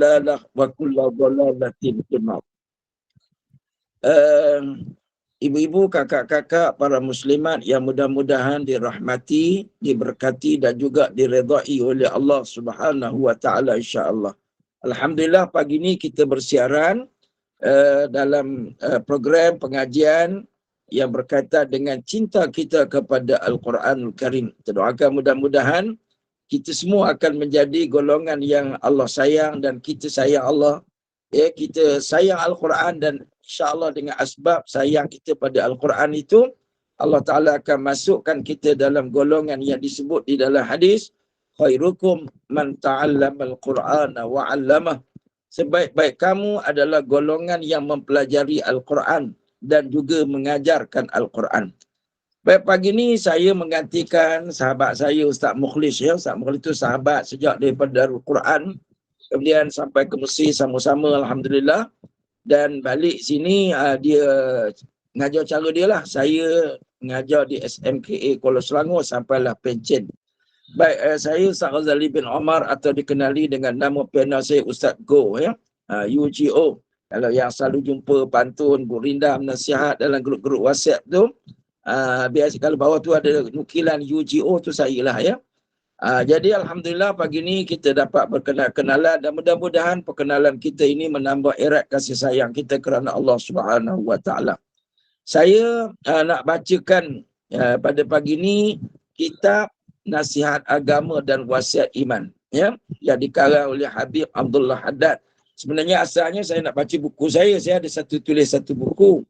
dalalah wa kullu dalalatin finnar. Ibu-ibu, kakak-kakak, para muslimat yang mudah-mudahan dirahmati, diberkati dan juga diredai oleh Allah Subhanahu wa taala insya-Allah. Alhamdulillah pagi ini kita bersiaran dalam program pengajian yang berkaitan dengan cinta kita kepada Al-Quranul Karim. Kita doakan mudah-mudahan kita semua akan menjadi golongan yang Allah sayang dan kita sayang Allah. Ya, kita sayang Al-Quran dan insya-Allah dengan asbab sayang kita pada Al-Quran itu, Allah Ta'ala akan masukkan kita dalam golongan yang disebut di dalam hadis, khairukum man ta'allamal Qur'ana wa 'allamah. Sebaik-baik kamu adalah golongan yang mempelajari Al-Quran dan juga mengajarkan Al-Quran. Baik, pagi ini saya menggantikan sahabat saya Ustaz Mukhlis. Ya, Ustaz Mukhlis itu sahabat sejak daripada Al-Quran. Kemudian sampai ke Mesir sama-sama, Alhamdulillah. Dan balik sini dia mengajar cara dia lah. Saya mengajar di SMKA Kuala Selangor sampailah pencen. Baik, saya Ustaz Ghazali bin Omar atau dikenali dengan nama panel saya Ustaz Go, ya. UGO. Kalau yang selalu jumpa pantun, gurindam, nasihat dalam grup-grup WhatsApp tu, biasa kalau bawah tu ada nukilan UGO tu saya lah, ya. Jadi Alhamdulillah pagi ini kita dapat berkenalan dan mudah-mudahan perkenalan kita ini menambah erat kasih sayang kita kerana Allah Subhanahu wa taala. Saya nak bacakan pada pagi ini kitab Nasihat Agama dan Wasiat Iman, ya, yang dikarang oleh Habib Abdullah Haddad. Sebenarnya asalnya saya nak baca buku saya ada tulis satu buku.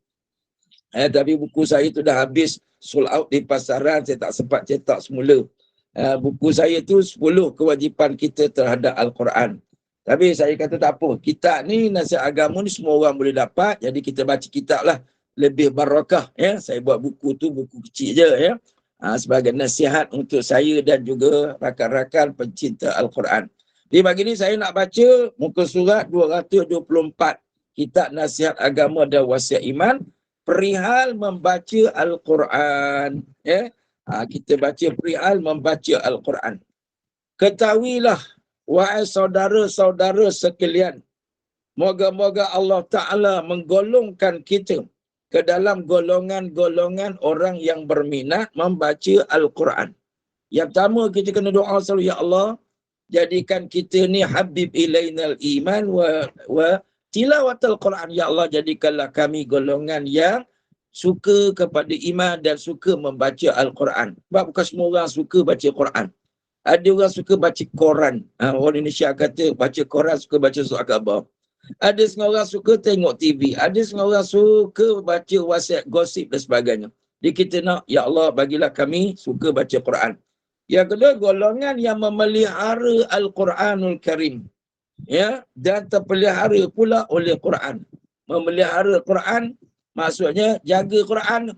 Tapi buku saya tu dah habis sold out di pasaran, saya tak sempat cetak semula. Buku saya tu 10 kewajipan kita terhadap Al-Quran. Tapi saya kata tak apa, kitab ni, nasihat agama ni semua orang boleh dapat, jadi kita baca kitab lah, lebih barakah, ya. Saya buat buku tu, buku kecil je, ya, sebagai nasihat untuk saya dan juga rakan-rakan pencinta Al-Quran. Di pagi ni saya nak baca muka surat 224, kitab Nasihat Agama dan Wasiat Iman, perihal membaca Al-Quran, ya. Kita baca perihal membaca Al-Quran. Ketahuilah, wahai saudara-saudara sekalian, moga-moga Allah Ta'ala menggolongkan kita ke dalam golongan-golongan orang yang berminat membaca Al-Quran. Yang pertama kita kena doa selalu, ya Allah, jadikan kita ni habib ilainal iman wa tilawatul Quran. Ya Allah, jadikanlah kami golongan yang suka kepada iman dan suka membaca Al-Quran. Sebab bukan semua orang suka baca Quran. Ada orang suka baca Quran. Orang Indonesia kata baca Quran, suka baca surat khabar. Ada setengah orang suka tengok TV. Ada setengah orang suka baca WhatsApp, gosip dan sebagainya. Jadi kita nak, ya Allah, bagilah kami suka baca Quran. Yang kedua, golongan yang memelihara Al-Quranul Karim, ya, dan terpelihara pula oleh Quran. Memelihara Quran maksudnya jaga Quran,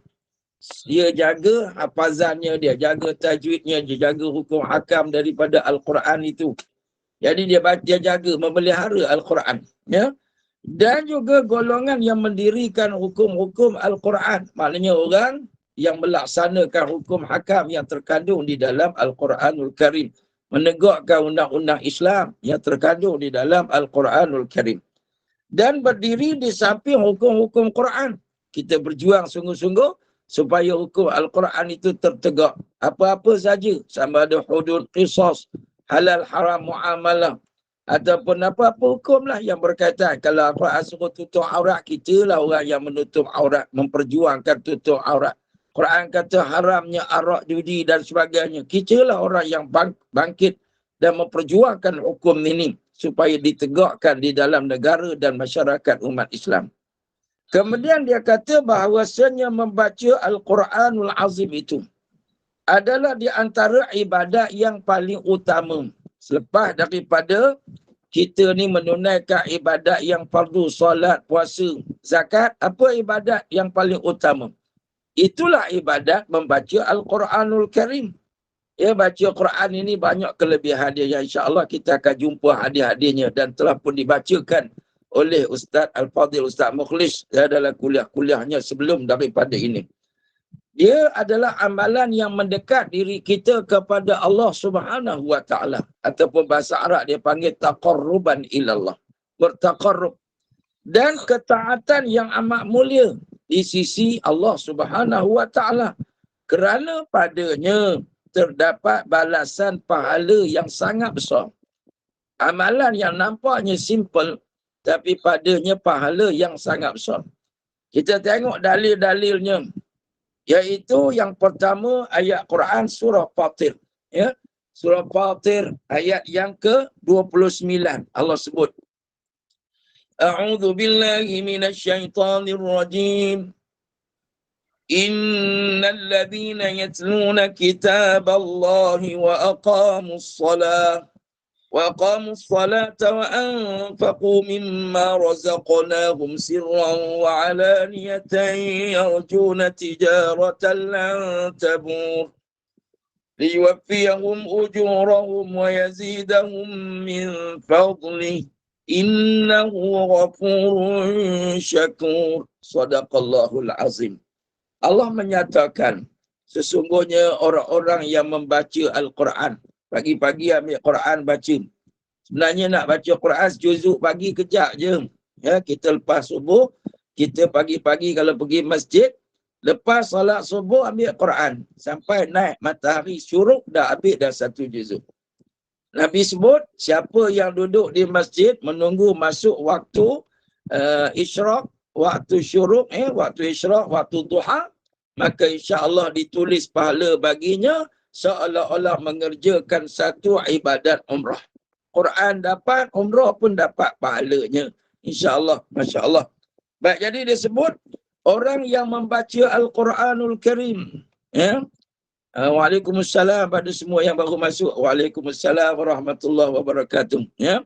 dia jaga hafazannya, dia jaga tajwidnya, dia jaga hukum hakam daripada Al-Quran itu. Jadi dia jaga, memelihara Al-Quran, ya. Dan juga golongan yang mendirikan hukum-hukum Al-Quran, maknanya orang yang melaksanakan hukum hakam yang terkandung di dalam Al-Quranul Karim, menegakkan undang-undang Islam yang terkandung di dalam Al-Quranul Karim, dan berdiri di samping hukum-hukum Quran. Kita berjuang sungguh-sungguh supaya hukum Al-Quran itu tertegak. Apa-apa saja, sama ada hudud, qisas, halal, haram, muamalah, ataupun apa-apa hukum lah yang berkaitan. Kalau Al-Quran suruh tutup aurat, kita lah orang yang menutup aurat, memperjuangkan tutup aurat. Quran kata haramnya arak, judi dan sebagainya. Kita lah orang yang bangkit dan memperjuangkan hukum ini supaya ditegakkan di dalam negara dan masyarakat umat Islam. Kemudian dia kata bahawasanya membaca Al-Quranul Azim itu adalah di antara ibadat yang paling utama. Selepas daripada kita ni menunaikan ibadat yang fardu, solat, puasa, zakat, apa ibadat yang paling utama? Itulah ibadat membaca Al-Quranul Karim. Ya, baca Quran ini banyak kelebihan dia. InsyaAllah kita akan jumpa hadis-hadisnya dan telah pun dibacakan oleh Ustaz Al-Fadhil, Ustaz Mukhlis, dalam kuliah-kuliahnya sebelum daripada ini. Dia adalah amalan yang mendekat diri kita kepada Allah Subhanahu wa taala, ataupun bahasa Arab dia panggil taqarruban ilallah. bertaqarrub dan ketaatan yang amat mulia di sisi Allah Subhanahu wa taala, kerana padanya terdapat balasan pahala yang sangat besar. Amalan yang nampaknya simple tapi padanya pahala yang sangat besar. Kita tengok dalil-dalilnya, iaitu yang pertama ayat Quran surah Fatir, ya. Surah Fatir ayat yang ke-29 Allah sebut, A'udzu billahi minasyaitonir rajim. Innal ladzina yatluna kitaballahi wa aqamus salat wa anfaqu mimma razaqnahum sirran wa alaniyatan yarjuna tijaratan lan tabur liyuwaffiyahum ujurahum wa yazidahum min fadlih innahu ghafurun syakur. Sadaqallahul azim. Allah menyatakan, sesungguhnya orang-orang yang membaca Al-Quran, pagi-pagi ambil Quran baca. Sebenarnya nak baca Quran sejuzuk pagi kejap je. Ya, kita lepas subuh, kita pagi-pagi kalau pergi masjid, lepas solat subuh ambil Quran. Sampai naik matahari syuruk dah ambil dah satu juzuk. Nabi sebut, siapa yang duduk di masjid menunggu masuk waktu isyraq, waktu syuruk, waktu isyraq, waktu duha, maka insya-Allah ditulis pahala baginya seolah-olah mengerjakan satu ibadat umrah. Quran dapat, umrah pun dapat pahalanya. Insya-Allah, masya-Allah. Baik, jadi dia sebut orang yang membaca Al-Quranul Karim, ya. Waalaikumsalam pada semua yang baru masuk. Waalaikumsalam warahmatullahi wabarakatuh. Ya.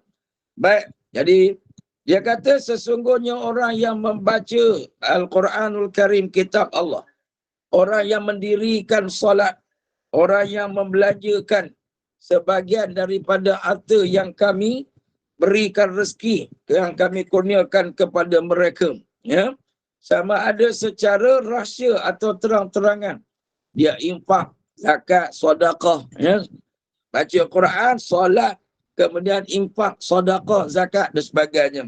Baik, jadi dia kata sesungguhnya orang yang membaca Al-Quranul Karim, kitab Allah, orang yang mendirikan solat, orang yang membelanjakan sebagian daripada harta yang kami berikan rezeki, yang kami kurniakan kepada mereka, ya, sama ada secara rahsia atau terang-terangan, dia infak, zakat, sedekah, ya, baca Quran, solat, kemudian infak, sedekah, zakat dan sebagainya.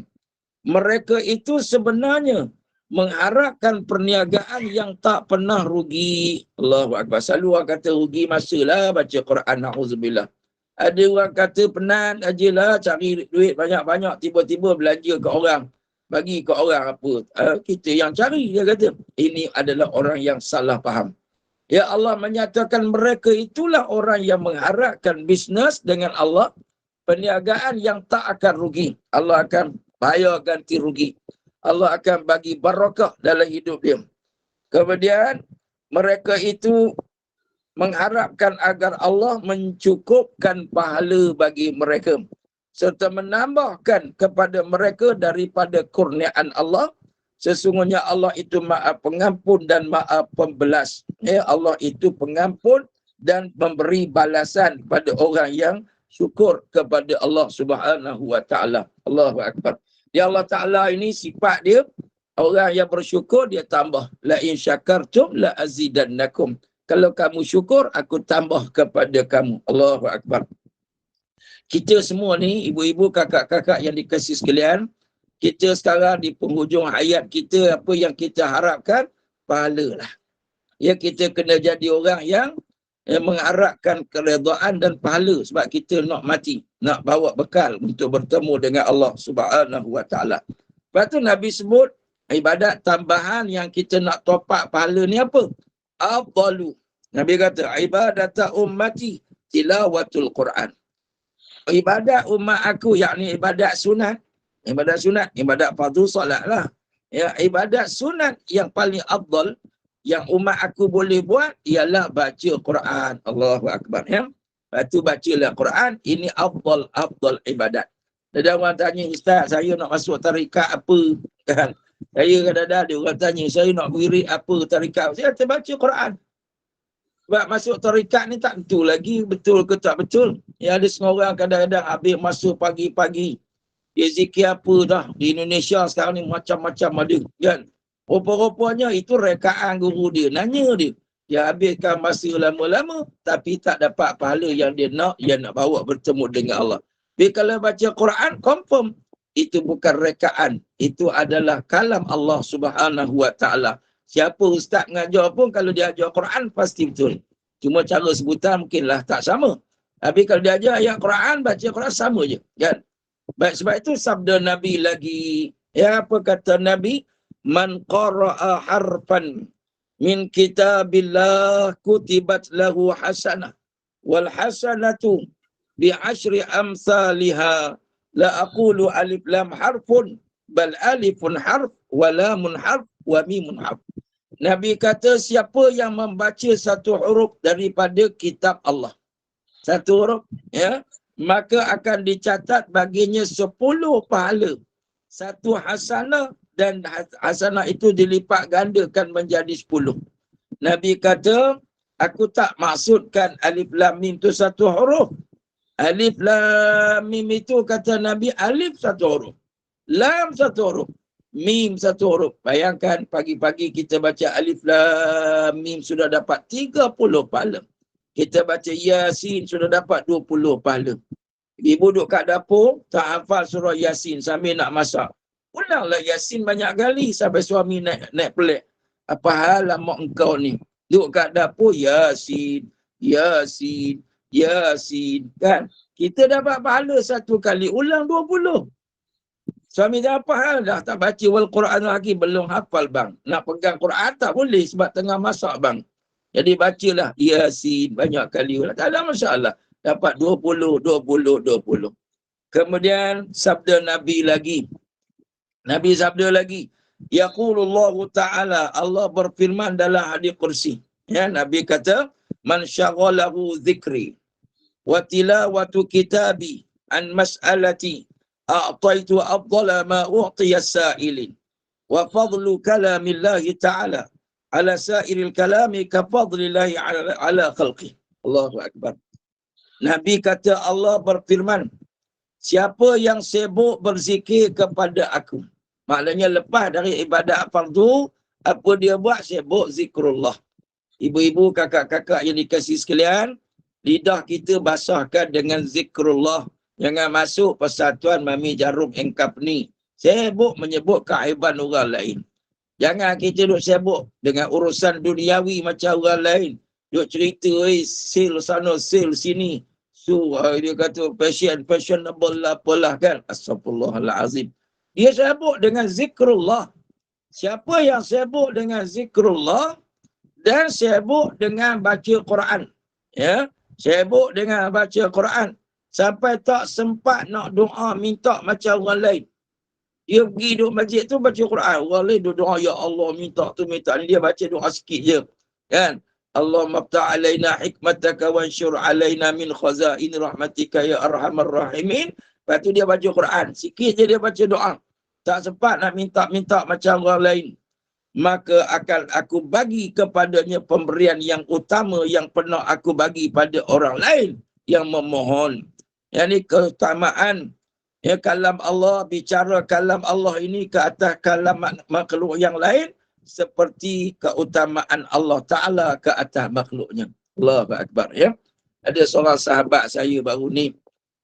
Mereka itu sebenarnya mengharapkan perniagaan yang tak pernah rugi. Allahu Akbar. Selalu orang kata rugi masalah baca Quran, na'udzubillah. Ada orang kata penat ajalah cari duit banyak-banyak, tiba-tiba belanja ke orang, bagi ke orang apa. Kita yang cari, dia kata. Ini adalah orang yang salah faham. Ya, Allah menyatakan mereka itulah orang yang mengharapkan bisnes dengan Allah, perniagaan yang tak akan rugi. Allah akan bayar ganti rugi. Allah akan bagi barakah dalam hidup dia. Kemudian mereka itu mengharapkan agar Allah mencukupkan pahala bagi mereka serta menambahkan kepada mereka daripada kurniaan Allah. Sesungguhnya Allah itu Maha Pengampun dan Maha Pembelas. Ya, Allah itu pengampun dan memberi balasan kepada orang yang syukur kepada Allah Subhanahu wa taala. Allahu Akbar. Ya, Allah Ta'ala ini sifat dia, orang yang bersyukur dia tambah. La in syakartum la azidannakum. Kalau kamu syukur, aku tambah kepada kamu. Allahu Akbar. Kita semua ni, ibu-ibu, kakak-kakak yang dikasihi sekalian, kita sekarang di penghujung hayat kita, apa yang kita harapkan? Pahala lah. Ya, kita kena jadi orang yang mengharapkan keredaan dan pahala sebab kita nak mati, nak bawa bekal untuk bertemu dengan Allah Subhanahu wa taala. Lepas tu Nabi sebut ibadat tambahan yang kita nak topak pahala ni apa? Afdalu. Nabi kata ibadata ummati tilawatul Quran. Ibadat umat aku, yakni ibadat sunat, ibadat fardu solat lah. Ya, ibadat sunat yang paling afdal yang umat aku boleh buat ialah baca Quran. Allahu Akbar, ya. Lepas tu bacalah Quran, ini afdal ibadat. Ada orang tanya, Ustaz, saya nak masuk tarikat apa? Kan? Saya kadang-kadang ada orang tanya, saya nak wirid apa tarikat? Saya kata baca Quran. Sebab masuk tarikat ni tak tentu lagi betul ke tak betul. Ya, ada setengah orang kadang-kadang habis masuk pagi-pagi, dia zikir apa dah. Di Indonesia sekarang ni macam-macam ada, kan? Rupa-rupanya itu rekaan guru dia. Nanya dia. Dia habiskan masa lama-lama tapi tak dapat pahala yang dia nak bawa bertemu dengan Allah. Tapi kalau baca Quran, confirm itu bukan rekaan. Itu adalah kalam Allah Subhanahu wa taala. Siapa ustaz mengajar pun kalau dia ajar Quran pasti betul. Cuma cara sebutan mungkinlah tak sama. Tapi kalau dia ajar ayat Quran, baca Quran sama je. Kan? Baik, sebab itu sabda Nabi lagi. Ya, apa kata Nabi? Man qara'a harfan min kitabillah kutibat lahu hasanah. Wal hasanatu bi ashri amsalha. La aqulu alif lam harfun bal alifun harf wa lamun harf wa mimun harf. Nabi kata siapa yang membaca satu huruf daripada kitab Allah, satu huruf, ya, maka akan dicatat baginya 10 pahala, satu hasanah, dan hasanah itu dilipat gandakan menjadi 10. Nabi kata, aku tak maksudkan alif lam mim itu satu huruf. Alif lam mim itu kata Nabi, alif satu huruf, lam satu huruf, mim satu huruf. Bayangkan pagi-pagi kita baca alif lam mim sudah dapat 30 pahala. Kita baca Yasin sudah dapat 20 pahala. Ibu duduk kat dapur, tak hafal surah Yasin sambil nak masak. Ulanglah Yasin banyak kali sampai suami naik pelik. Apa hal mak engkau ni? Duduk kat dapur, Yasin, Yasin, Yasin. Kan? Kita dapat pahala satu kali, ulang 20. Suami dah apa hal? Dah tak baca wal Quran lagi, belum hafal bang. Nak pegang Quran tak boleh sebab tengah masak bang. Jadi bacalah Yasin banyak kali. Tak ada masalah. Dapat 20, 20, 20. Kemudian sabda Nabi lagi. Nabi sabda lagi. Yaqulullahu ta'ala. Allah berfirman dalam hadis kursi. Ya, Nabi kata, man syaghalahu zikri wa tilawatu kitabi an mas'alati a'taitu afdala ma u'tiya as-sa'ilin wa fadlu kalamillahi ta'ala ala sa'iril kalami ka fadlillahi ala khalqi. Allahu akbar. Nabi kata Allah berfirman, siapa yang sibuk berzikir kepada aku, maknanya lepas dari ibadat fardu, apa dia buat? Sibuk zikrullah. Ibu-ibu, kakak-kakak yang dikasihi sekalian, lidah kita basahkan dengan zikrullah. Jangan masuk persatuan Mami Jarum Engkap ni sibuk menyebut keaiban orang lain. Jangan kita duk sibuk dengan urusan duniawi macam orang lain. Duk cerita, sale sana, sale sini. So, dia kata fashionable lah, apalah kan. Astagfirullahalazim. Dia sibuk dengan zikrullah. Siapa yang sibuk dengan zikrullah dan sibuk dengan baca Quran. Ya, sibuk dengan baca Quran. Sampai tak sempat nak doa minta macam orang lain. Dia pergi duduk masjid tu baca Quran. Orang lain duduk doa, ya Allah minta tu minta ni. Dia baca doa sikit je. Kan? Allahumma aftah alaina hikmataka wansyur alaina min khazain rahmatika ya arhamar rahimin. Lepas tu dia baca Quran. Sikit je dia baca doa. Tak sempat nak minta-minta macam orang lain. Maka akan aku bagi kepadanya pemberian yang utama yang pernah aku bagi pada orang lain yang memohon. Yang ni keutamaan. Ya, kalam Allah, bicara kalam Allah ini ke atas kalam makhluk yang lain seperti keutamaan Allah Ta'ala ke atas makhluknya. Allahu Akbar. Ya. Ada seorang sahabat saya baru ni,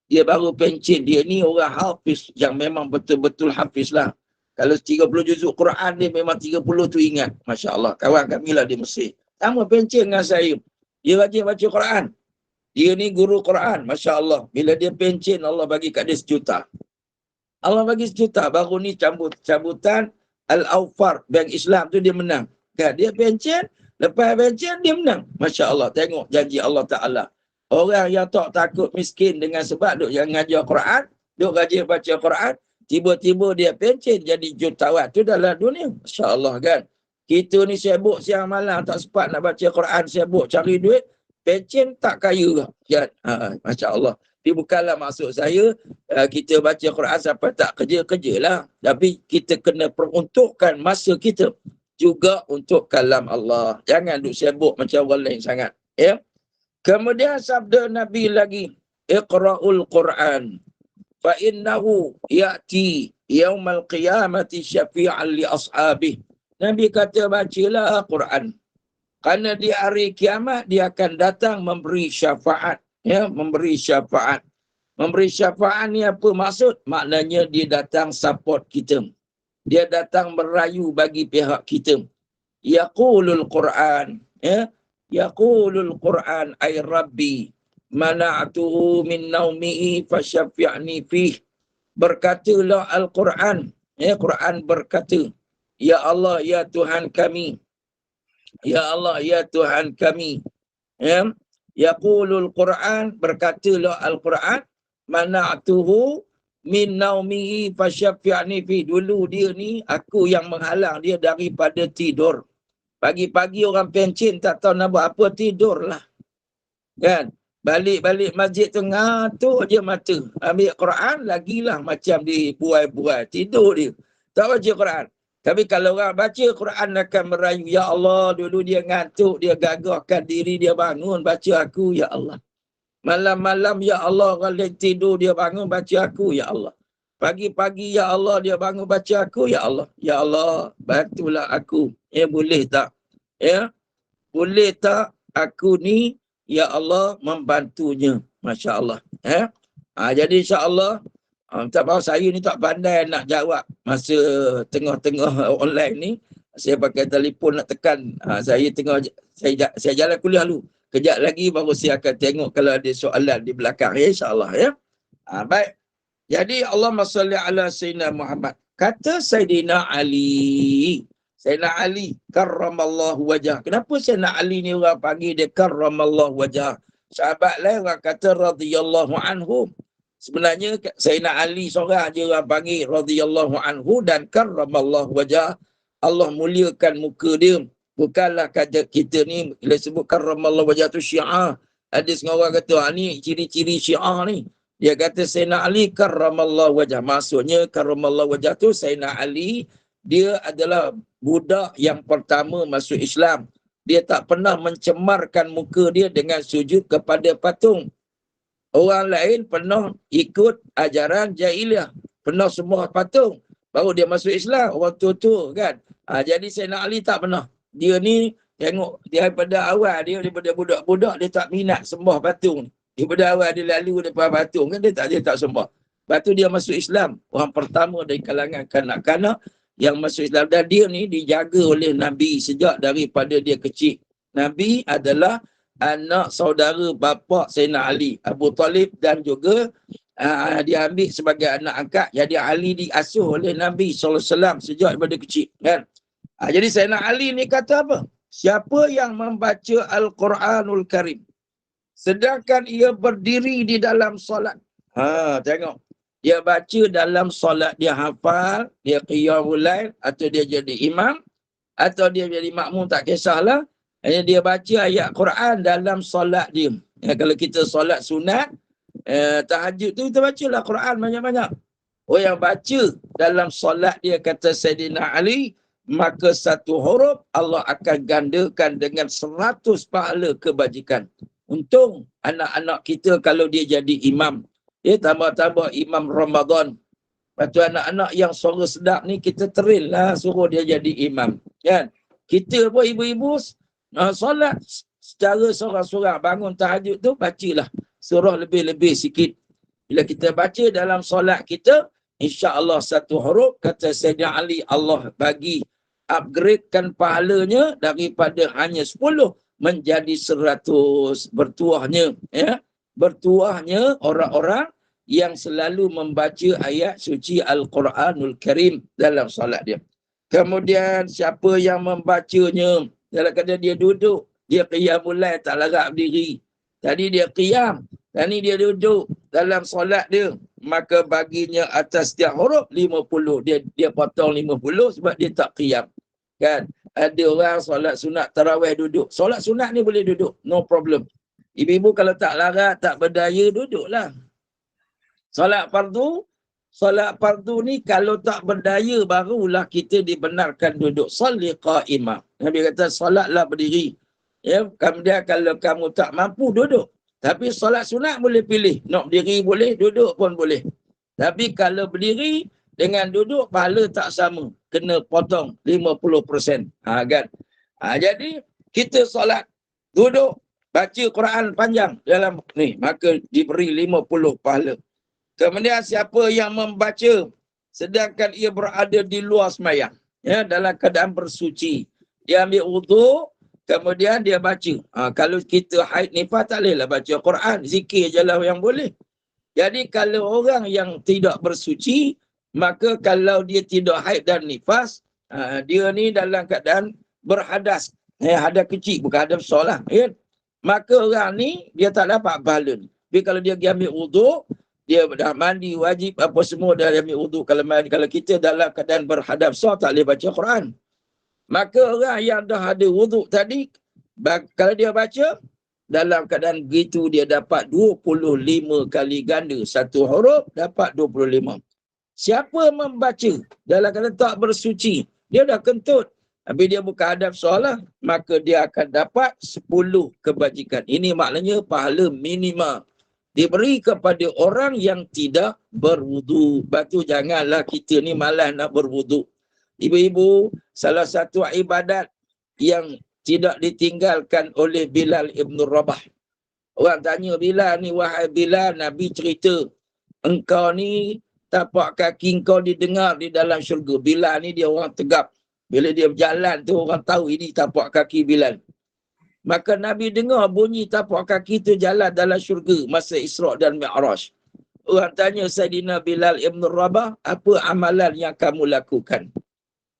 dia baru pencen. Dia ni orang hafiz yang memang betul-betul hafiz lah. Kalau 30 juzuk Quran dia memang 30 tu ingat. Masya Allah. Kawan kami lah di Mesir. Sama pencen dengan saya. Dia rajin baca Quran. Dia ni guru Quran. Masya Allah. Bila dia pencen, Allah bagi kat dia 1 juta. Allah bagi 1 juta. Baru ni cabutan Al-Awfar Bank Islam tu dia menang. Kan? Dia pencen. Lepas pencen dia menang. Masya Allah. Tengok janji Allah Ta'ala. Orang yang tak takut miskin dengan sebab duk yang ngajar Quran, duk rajin baca Quran, tiba-tiba dia pencen jadi jutawan. Tu dalam dunia. Masya Allah kan. Kita ni sibuk siang malam tak sempat nak baca Quran, sibuk cari duit. Pencen tak kaya lah. Ya, Masya Allah. Tapi bukanlah maksud saya kita baca Quran sampai tak kerja-kerja lah. Tapi kita kena peruntukkan masa kita juga untuk kalam Allah. Jangan duk sibuk macam orang lain sangat. Ya. Kemudian sabda Nabi lagi, Iqra'ul Quran fa innahu ya'ti yaumal qiyamati syafi'an li ashabih. Nabi kata bacalah Quran. Kerana di hari kiamat dia akan datang memberi syafaat, ya, memberi syafaat Memberi syafaat ni apa maksud? Maknanya dia datang support kita. Dia datang merayu bagi pihak kita. Yaqulul Quran, ya. Yaqulul Quran ay Rabbi mana'tuhu min naumihi fasyafi'ni fih. Berkatalah Al-Quran, ya, Quran berkata, ya Allah, ya Tuhan kami, ya Allah, ya Tuhan kami, ya. Yaqulul Quran, berkatalah Al-Quran, mana'tuhu min naumihi fasyafi'ni fi. Dulu dia ni, aku yang menghalang dia daripada tidur. Pagi-pagi orang pencin tak tahu nak buat apa, tidurlah. Kan? Balik-balik masjid tu ngantuk je mata. Ambil Quran, lagilah macam dibuai-buai. Tidur dia. Tak baca Quran. Tapi kalau orang baca Quran akan merayu, ya Allah, dulu dia ngantuk, dia gagahkan diri, dia bangun, baca aku, ya Allah. Malam-malam, ya Allah, orang lain tidur, dia bangun, baca aku, ya Allah. Pagi-pagi, ya Allah, dia bangun, baca aku, ya Allah. Ya Allah, bantulah aku. Boleh tak? Ya, boleh tak aku ni, ya Allah, membantunya. Masya Allah. Jadi insya-Allah, tak tahu saya ni tak pandai nak jawab masa tengah-tengah online ni. Saya pakai telefon nak tekan. Saya jalan kuliah dulu. Kejap lagi baru saya akan tengok kalau ada soalan di belakang, ya, insya-Allah, ya. Baik. Jadi Allahumma salli ala Sayyidina Muhammad. Kata Sayyidina Ali. Sayyidina Ali karramallahu wajah. Kenapa Sayyidina Ali ni orang panggil dia karramallahu wajah? Sahabat lain orang kata radhiyallahu anhu. Sebenarnya Sayyidina Ali seorang je orang panggil radhiyallahu anhu, dan karramallahu wajah, Allah muliakan muka dia. Bukanlah kata kita ni bila sebut karramallahu wajah tu Syiah. Ada setengah orang kata ni ciri-ciri Syiah ni. Dia kata Sayyidina Ali karramallahu wajah. Maksudnya karramallahu wajah tu Sayyidina Ali, dia adalah budak yang pertama masuk Islam. Dia tak pernah mencemarkan muka dia dengan sujud kepada patung. Orang lain pernah ikut ajaran jahiliah, pernah semua patung, baru dia masuk Islam, orang tua-tua kan. Jadi Sayyidina Ali tak pernah. Dia ni tengok daripada awal dia, daripada budak-budak dia tak minat sembah patung. Daripada awal dia lalu daripada patung kan, dia tak sembah. Lepas tu dia masuk Islam, orang pertama dari kalangan kanak-kanak yang masuk Islam. Dan dia ni dijaga oleh Nabi sejak daripada dia kecil. Nabi adalah anak saudara bapa Sayyidina Ali, Abu Talib, dan juga dia ambil sebagai anak angkat. Jadi Ali diasuh oleh Nabi SAW sejak daripada kecil kan. Jadi Sayyidina Ali ni kata apa? Siapa yang membaca Al-Quranul Karim sedangkan ia berdiri di dalam solat. Tengok. Dia baca dalam solat, dia hafal, dia qiyamul lail, atau dia jadi imam, atau dia jadi makmum, tak kisahlah. Hanya dia baca ayat Quran dalam solat dia. Kalau kita solat sunat, tahajud tu kita bacalah Quran banyak-banyak. Yang baca dalam solat dia, kata Sayyidina Ali, maka satu huruf Allah akan gandakan dengan 100 pahala kebajikan. Untung anak-anak kita kalau dia jadi imam, dia tambah-tambah imam Ramadan. Lepas tu anak-anak yang suara sedap ni kita train lah, suruh dia jadi imam. Kan? Kita pun ibu-ibu solat secara sorang-sorang, bangun tahajud tu bacalah surah lebih-lebih sikit. Bila kita baca dalam solat kita, insya-Allah satu huruf, kata Sayyidina Ali, Allah bagi upgradekan pahalanya daripada hanya 10 menjadi 100. Bertuahnya, ya, bertuahnya orang-orang yang selalu membaca ayat suci Al-Quranul Karim dalam solat dia. Kemudian siapa yang membacanya dalam keadaan dia duduk, dia qiyamul lail, tak larat berdiri. Tadi dia qiyam, tadi dia duduk dalam solat dia, maka baginya atas setiap huruf 50. Dia potong 50 sebab dia tak qiyam. Kan? Ada orang solat sunat tarawih duduk. Solat sunat ni boleh duduk, no problem. Ibu-ibu kalau tak larat, tak berdaya, duduklah. Solat fardu ni kalau tak berdaya barulah kita dibenarkan duduk. Salli qa'imah. Nabi kata solatlah berdiri. Ya, kemudian kalau kamu tak mampu duduk. Tapi solat sunat boleh pilih. Nak berdiri boleh, duduk pun boleh. Tapi kalau berdiri dengan duduk, pahala tak sama. Kena potong 50%. Kan? Jadi, kita solat, duduk, baca Quran panjang dalam ni, maka diberi 50 pahala. Kemudian siapa yang membaca sedangkan ia berada di luar sembahyang, ya, dalam keadaan bersuci, dia ambil wuduk, kemudian dia baca. Kalau kita haid nifas tak bolehlah baca Quran, zikir je lah yang boleh. Jadi kalau orang yang tidak bersuci, maka kalau dia tidak haid dan nifas, dia ni dalam keadaan berhadas, hadas kecil, bukan hadas besar lah, ya. Maka orang ni dia tak dapat pahala. Tapi kalau dia pergi ambil wuduk, dia dah mandi wajib apa semua, dah ambil wuduk. Kalau kita dalam keadaan berhadap besar tak boleh baca Quran. Maka orang yang dah ada wuduk tadi, kalau dia baca dalam keadaan begitu, dia dapat 25 kali ganda. Satu huruf dapat 25. Siapa membaca dalam keadaan tak bersuci, dia dah kentut, tapi dia bukan hadap solat, maka dia akan dapat 10 kebajikan. Ini maknanya pahala minimal diberi kepada orang yang tidak berwudu. Batu janganlah kita ni malas nak berwudu. Ibu-ibu, salah satu ibadat yang tidak ditinggalkan oleh Bilal Ibn Rabah. Orang tanya Bilal ni, wahai Bilal, Nabi cerita, engkau ni tapak kaki engkau didengar di dalam syurga. Bilal ni dia orang tegap. Bila dia berjalan tu orang tahu ini tapak kaki Bilal. Maka Nabi dengar bunyi tapak kaki tu jalan dalam syurga masa Isra' dan Mi'raj. Orang tanya Sayyidina Bilal Ibn Rabah, apa amalan yang kamu lakukan?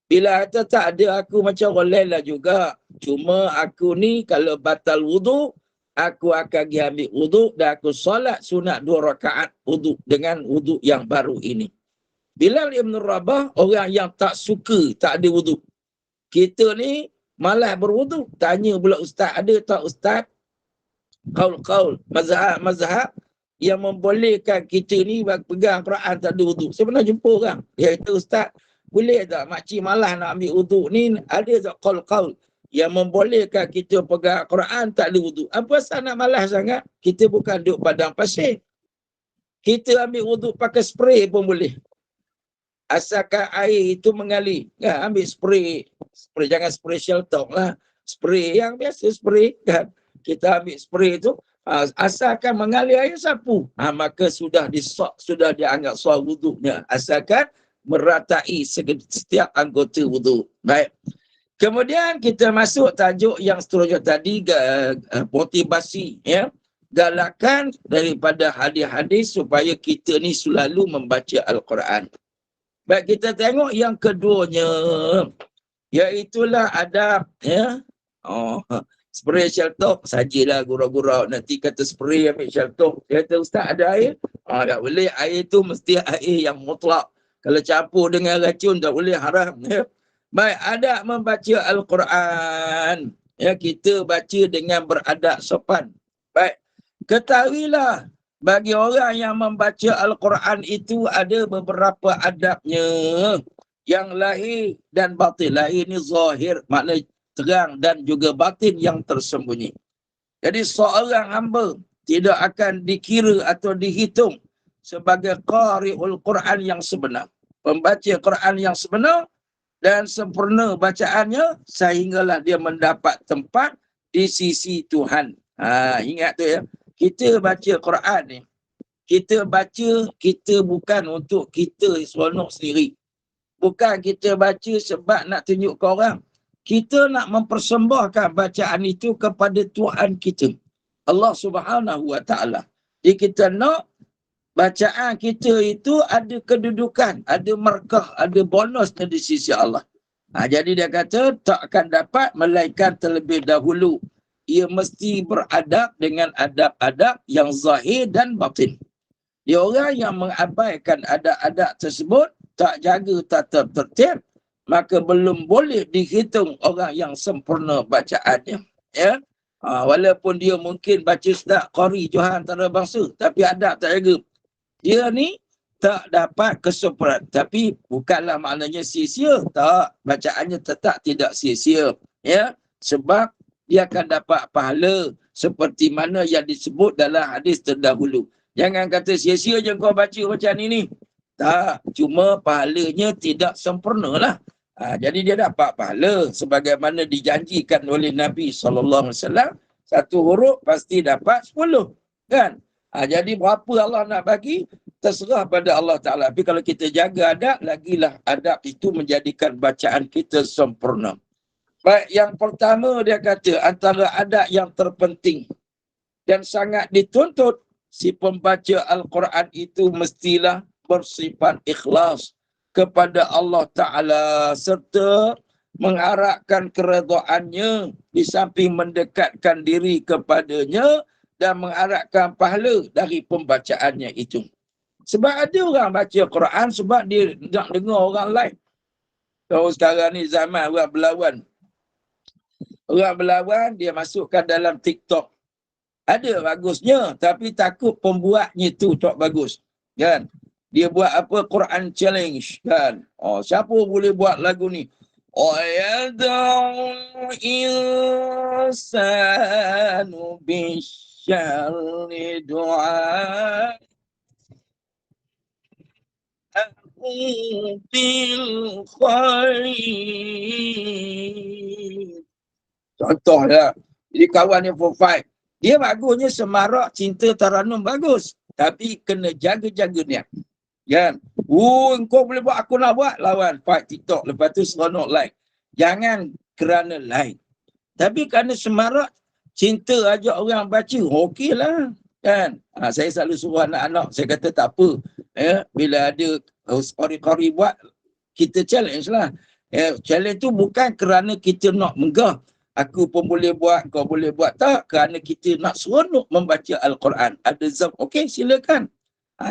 Bilal kata, tak ada, aku macam orang lain lah juga. Cuma aku ni kalau batal wudu, aku akan pergi ambil wudu dan aku solat sunat 2 rakaat wudu dengan wudu yang baru ini. Bilal Ibn Rabah orang yang tak suka, tak ada wudu. Kita ni malas berwudu. Tanya pula ustaz, ada tak ustaz qaul mazhab yang membolehkan kita ni pegang Quran tak ada wudu? Saya pernah jumpa orang, dia kata, ustaz, boleh tak makcik malas nak ambil wudu ni, ada tak qaul yang membolehkan kita pegang Quran tak ada wudu? Apa asal nak malas sangat? Kita bukan duduk padang pasir. Kita ambil wudu pakai spray pun boleh, asalkan air itu mengalir. Ambil spray, jangan spray Sheltok lah, spray yang biasa, spray kan. Kita ambil spray itu, asalkan mengalir air sapu, maka sudah dianggap sah wuduknya, asalkan meratai setiap anggota wuduk. Baik. Kemudian kita masuk tajuk yang seterusnya tadi, motivasi, ya, galakan daripada hadis-hadis supaya kita ni selalu membaca Al-Quran. Baik, kita tengok yang keduanya, iaitulah adab, ya. Spray Sheltok sajalah gurau-gurau, nanti kata spray ambil Sheltok. Dia kata, ustaz ada air? Tak boleh, air tu mesti air yang mutlak. Kalau campur dengan racun tak boleh, haram, ya. Baik, adab membaca Al-Quran, ya, kita baca dengan beradab sopan. Baik, ketahuilah, bagi orang yang membaca Al-Quran itu ada beberapa adabnya, yang lahir dan batin. Lahir ni zahir, makna terang, dan juga batin yang tersembunyi. Jadi seorang hamba tidak akan dikira atau dihitung sebagai qari'ul Quran yang sebenar, pembaca Quran yang sebenar dan sempurna bacaannya, sehinggalah dia mendapat tempat di sisi Tuhan. Ingat tu, ya. Kita baca Quran ni, kita baca, kita bukan untuk kita seronok sendiri. Bukan kita baca sebab nak tunjuk ke orang. Kita nak mempersembahkan bacaan itu kepada Tuhan kita, Allah Subhanahu Wa Ta'ala. Jadi kita nak bacaan kita itu ada kedudukan, ada markah, ada bonus di sisi Allah. Jadi dia kata tak akan dapat melainkan terlebih dahulu ia mesti beradab dengan adab-adab yang zahir dan batin. Dia orang yang mengabaikan adab-adab tersebut, tak jaga tata tertib, maka belum boleh dihitung orang yang sempurna bacaannya. Ya, walaupun dia mungkin baca ustaz qari Johan antarabangsa, tapi adab tak jaga, dia ni tak dapat kesempurnaan. Tapi bukanlah maknanya sia-sia, tak, bacaannya tetap tidak sia-sia, ya, sebab dia akan dapat pahala seperti mana yang disebut dalam hadis terdahulu. Jangan kata sia-sia je kau baca macam ni. Tak, cuma pahalanya tidak sempurna lah. Jadi dia dapat pahala sebagaimana dijanjikan oleh Nabi SAW. Satu huruf pasti dapat 10. Kan? Jadi berapa Allah nak bagi? terserah pada Allah Ta'ala. Tapi kalau kita jaga adab, lagilah adab itu menjadikan bacaan kita sempurna. Baik, yang pertama dia kata, antara adab yang terpenting dan sangat dituntut si pembaca Al-Quran itu mestilah bersifat ikhlas kepada Allah Ta'ala serta mengharapkan keredaannya di samping mendekatkan diri kepadanya dan mengharapkan pahala dari pembacaannya itu. Sebab ada orang baca Quran sebab dia nak dengar orang lain. Kalau sekarang ni zaman orang berlawan. Orang berlawan dia masukkan dalam TikTok. Ada bagusnya tapi takut pembuatnya tu tak bagus. Kan? Dia buat apa? Quran challenge. Kan? Oh, siapa boleh buat lagu ni? وَيَدْعُ الْإِنسَانُ بِالشَّرِّ دُعَاءَهُ بِالْخَيْرِ. Contohlah, jadi kawan yang 4-5, dia bagusnya semarak cinta taranum bagus. Tapi kena jaga-jaga niat. Kan? Kau boleh buat, aku nak buat, lawan fight TikTok. Lepas tu seronok like. Jangan kerana like. Tapi kerana semarak cinta ajak orang baca, okeylah. Kan? Saya selalu suruh anak-anak, saya kata tak apa. Bila ada qari-qari buat, kita challenge lah. Challenge tu bukan kerana kita nak megah. Aku pun boleh buat, kau boleh buat. Tak, kerana kita nak seronok membaca Al-Quran. Ada zam, okey silakan.